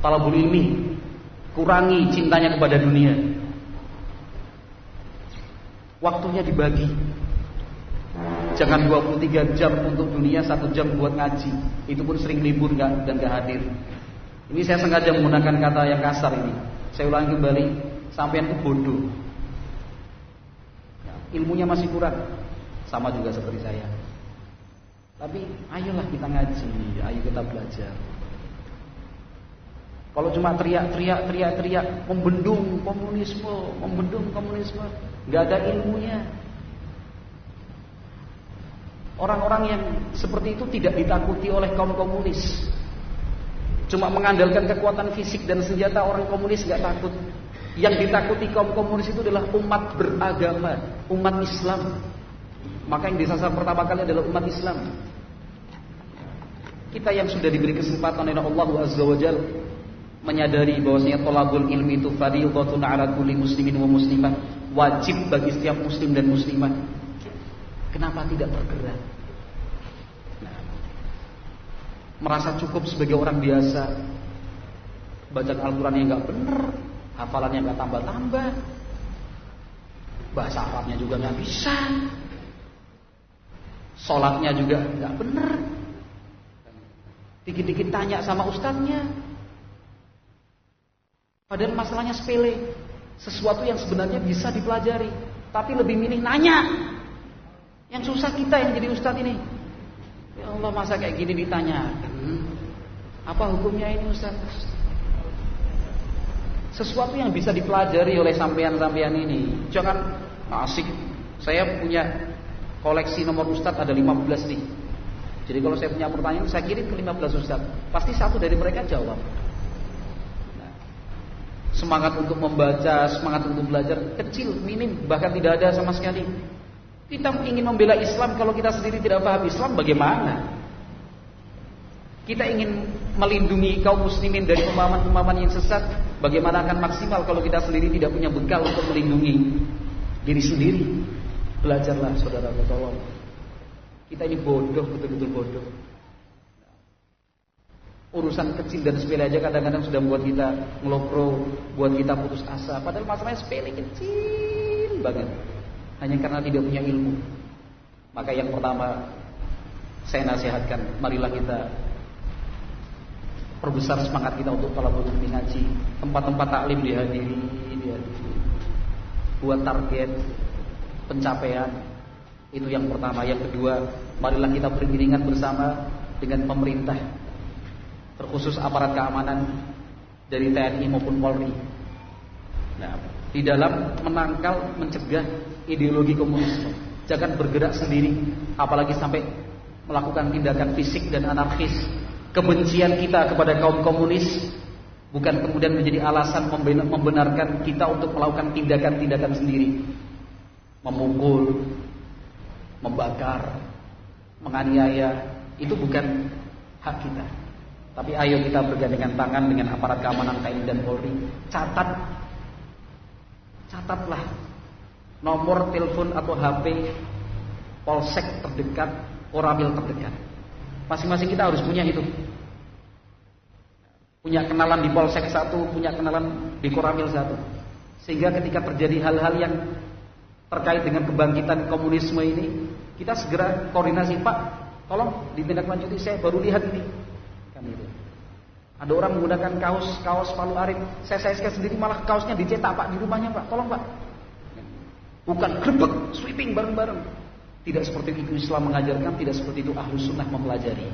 thalabul ilmi. Kurangi cintanya kepada dunia. Waktunya dibagi. Jangan 23 jam untuk dunia, 1 jam buat ngaji. Itu pun sering libur dan nggak hadir. Ini saya sengaja menggunakan kata yang kasar ini. Saya ulangi kembali, sampean itu bodoh. Ilmunya masih kurang, sama juga seperti saya. Tapi ayolah kita ngaji, ayo kita belajar. Kalau cuma teriak, membendung komunisme, nggak ada ilmunya. Orang-orang yang seperti itu tidak ditakuti oleh kaum komunis. Cuma mengandalkan kekuatan fisik dan senjata, orang komunis nggak takut. Yang ditakuti kaum komunis itu adalah umat beragama, umat Islam. Maka yang disasar pertama kali adalah umat Islam. Kita yang sudah diberi kesempatan oleh Allah Azza wa Jalla menyadari bahwasanya thalabul ilmi itu fardhatun 'ala kulli muslimin wa muslimah, wajib bagi setiap muslim dan muslimah. Kenapa tidak bergerak? Merasa cukup sebagai orang biasa, bacaan Al-Quran yang gak bener, hafalannya gak tambah-tambah, bahasa Arabnya juga gak bisa, sholatnya juga gak bener, dikit-dikit tanya sama ustadznya, padahal masalahnya sepele, sesuatu yang sebenarnya bisa dipelajari, tapi lebih milih nanya. Yang susah kita yang jadi ustadz ini. Ya Allah, masa kayak gini ditanyakan? Apa hukumnya ini Ustaz? Sesuatu yang bisa dipelajari oleh sampean-sampean ini. Jangan asik. Saya punya koleksi nomor Ustaz ada 15 nih. Jadi kalau saya punya pertanyaan, saya kirim ke 15 Ustaz. Pasti satu dari mereka jawab. Nah, semangat untuk membaca, semangat untuk belajar kecil, minim, bahkan tidak ada sama sekali. Kita ingin membela Islam, kalau kita sendiri tidak paham Islam, bagaimana? Kita ingin melindungi kaum muslimin dari pemahaman-pemahaman yang sesat, bagaimana akan maksimal kalau kita sendiri tidak punya bekal untuk melindungi diri sendiri? Belajarlah saudara, tolong. Kita ini bodoh, betul-betul bodoh. Urusan kecil dan sepele aja kadang-kadang sudah membuat kita ngelopro, buat kita putus asa. Padahal masalahnya sepele, kecil banget. Hanya karena tidak punya ilmu. Maka yang pertama saya nasihatkan, marilah kita perbesar semangat kita untuk thalabul ilmi, ngaji, tempat-tempat taklim dihadiri. Buat target pencapaian. Itu yang pertama. Yang kedua, marilah kita beriringan bersama dengan pemerintah, terkhusus aparat keamanan dari TNI maupun Polri. Nah, di dalam menangkal, mencegah ideologi komunisme. Jangan bergerak sendiri, apalagi sampai melakukan tindakan fisik dan anarkis. Kebencian kita kepada kaum komunis bukan kemudian menjadi alasan membenarkan kita untuk melakukan tindakan-tindakan sendiri. Memukul, membakar, menganiaya, itu bukan hak kita. Tapi ayo kita bergandengan tangan dengan aparat keamanan TNI dan Polri. Catatlah nomor telepon atau HP polsek terdekat, koramil terdekat. Masing-masing kita harus punya itu. Punya kenalan di polsek satu, punya kenalan di koramil satu. Sehingga ketika terjadi hal-hal yang terkait dengan kebangkitan komunisme ini, kita segera koordinasi, Pak, tolong ditindaklanjuti, saya baru lihat ini. Kan itu. Ada orang menggunakan kaos Palu Arif, saya sendiri malah kaosnya dicetak, Pak, di rumahnya, Pak, tolong, Pak. Bukan grebek, sweeping bareng-bareng. Tidak seperti itu Islam mengajarkan, tidak seperti itu Ahlus Sunnah mempelajari.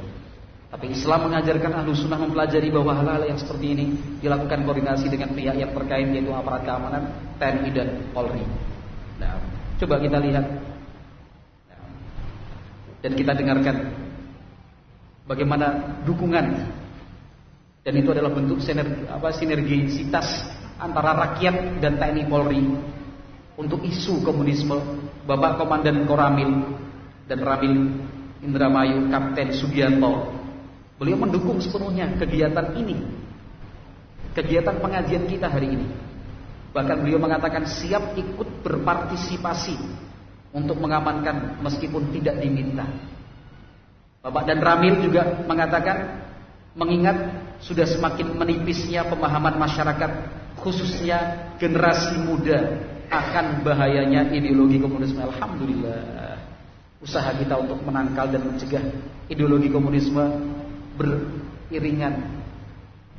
Tapi Islam mengajarkan, Ahlus Sunnah mempelajari bahwa hal-hal yang seperti ini dilakukan koordinasi dengan pihak yang terkait, yaitu aparat keamanan, TNI dan Polri. Nah, coba kita lihat dan kita dengarkan bagaimana dukungan, dan itu adalah bentuk sinergisitas antara rakyat dan TNI Polri untuk isu komunisme. Bapak Komandan Koramil dan Ramil Indramayu Kapten Sugianto, beliau mendukung sepenuhnya kegiatan ini, kegiatan pengajian kita hari ini. Bahkan beliau mengatakan siap ikut berpartisipasi untuk mengamankan meskipun tidak diminta. Bapak dan Ramil juga mengatakan, mengingat sudah semakin menipisnya pemahaman masyarakat, khususnya generasi muda, akan bahayanya ideologi komunisme. Alhamdulillah, usaha kita untuk menangkal dan mencegah ideologi komunisme beriringan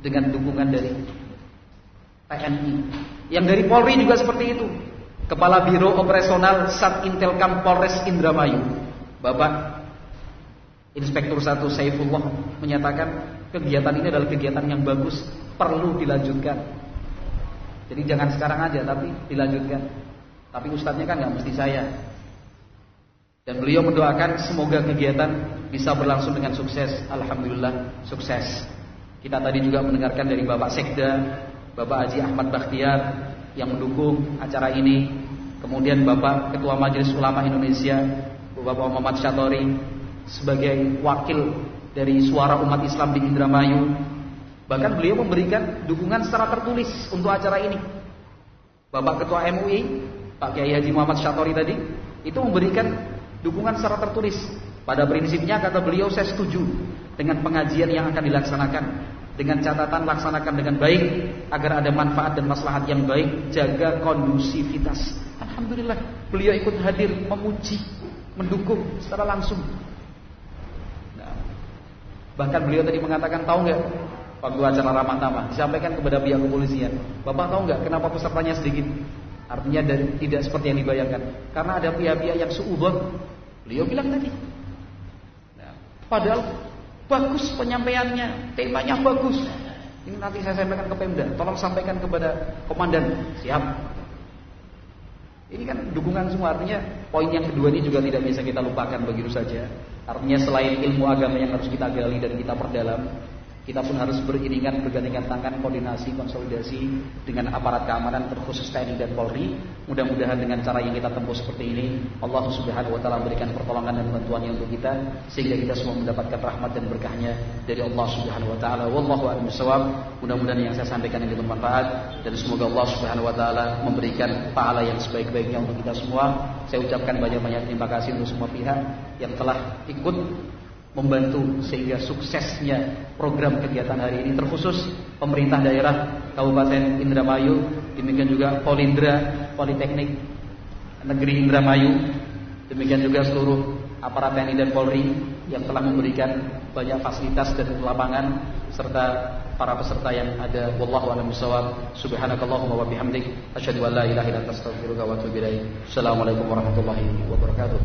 dengan dukungan dari TNI. Yang dari Polri juga seperti itu. Kepala Biro Operasional Sat Intelkam Polres Indramayu, Bapak Inspektur 1 Saifullah, menyatakan kegiatan ini adalah kegiatan yang bagus, perlu dilanjutkan. Jadi jangan sekarang aja, tapi dilanjutkan. Tapi ustadznya kan nggak mesti saya. Dan beliau mendoakan semoga kegiatan bisa berlangsung dengan sukses. Alhamdulillah sukses. Kita tadi juga mendengarkan dari Bapak Sekda, Bapak Haji Ahmad Bakhtiar yang mendukung acara ini. Kemudian Bapak Ketua Majelis Ulama Indonesia, Bapak Muhammad Syatori, sebagai wakil dari suara umat Islam di Indramayu. Bahkan beliau memberikan dukungan secara tertulis untuk acara ini. Bapak Ketua MUI, Pak Kiai Haji Muhammad Syatori tadi, itu memberikan dukungan secara tertulis. Pada prinsipnya kata beliau, saya setuju dengan pengajian yang akan dilaksanakan, dengan catatan laksanakan dengan baik agar ada manfaat dan maslahat yang baik, jaga kondusivitas. Alhamdulillah, beliau ikut hadir, memuji, mendukung secara langsung. Nah, bahkan beliau tadi mengatakan, tahu nggak, waktu acara ramah tamah disampaikan kepada pihak kepolisian, Bapak tahu nggak kenapa pesertanya sedikit? Artinya tidak seperti yang dibayangkan, karena ada pihak-pihak yang suudzon. Beliau bilang tadi. Nah, padahal bagus penyampaiannya, temanya bagus. Ini nanti saya sampaikan ke Pemda, tolong sampaikan kepada komandan. Siap. Ini kan dukungan semua. Artinya poin yang kedua ini juga tidak bisa kita lupakan begitu saja. Artinya selain ilmu agama yang harus kita gali dan kita perdalam, Kita pun harus beriringan, bergandengan tangan, koordinasi, konsolidasi dengan aparat keamanan terkhusus TNI dan Polri. Mudah-mudahan dengan cara yang kita tempuh seperti ini, Allah Subhanahu wa taala memberikan pertolongan dan bantuannya untuk kita, sehingga kita semua mendapatkan rahmat dan berkahnya dari Allah Subhanahu wa taala. Wallahu a'lam bishawab. Mudah-mudahan yang saya sampaikan ini bermanfaat, dan semoga Allah Subhanahu wa taala memberikan pahala yang sebaik-baiknya untuk kita semua. Saya ucapkan banyak-banyak terima kasih untuk semua pihak yang telah ikut membantu sehingga suksesnya program kegiatan hari ini, terkhusus pemerintah daerah Kabupaten Indramayu, demikian juga Polindra, Politeknik Negeri Indramayu, demikian juga seluruh aparat TNI dan Polri yang telah memberikan banyak fasilitas dan lapangan, serta para peserta yang ada. Wallahu a'lam bishawab. Subhanakallahumma wa bihamdik, asyhadu an la ilaha illa anta, astaghfiruka wa atubu ilaik. Assalamualaikum warahmatullahi wabarakatuh.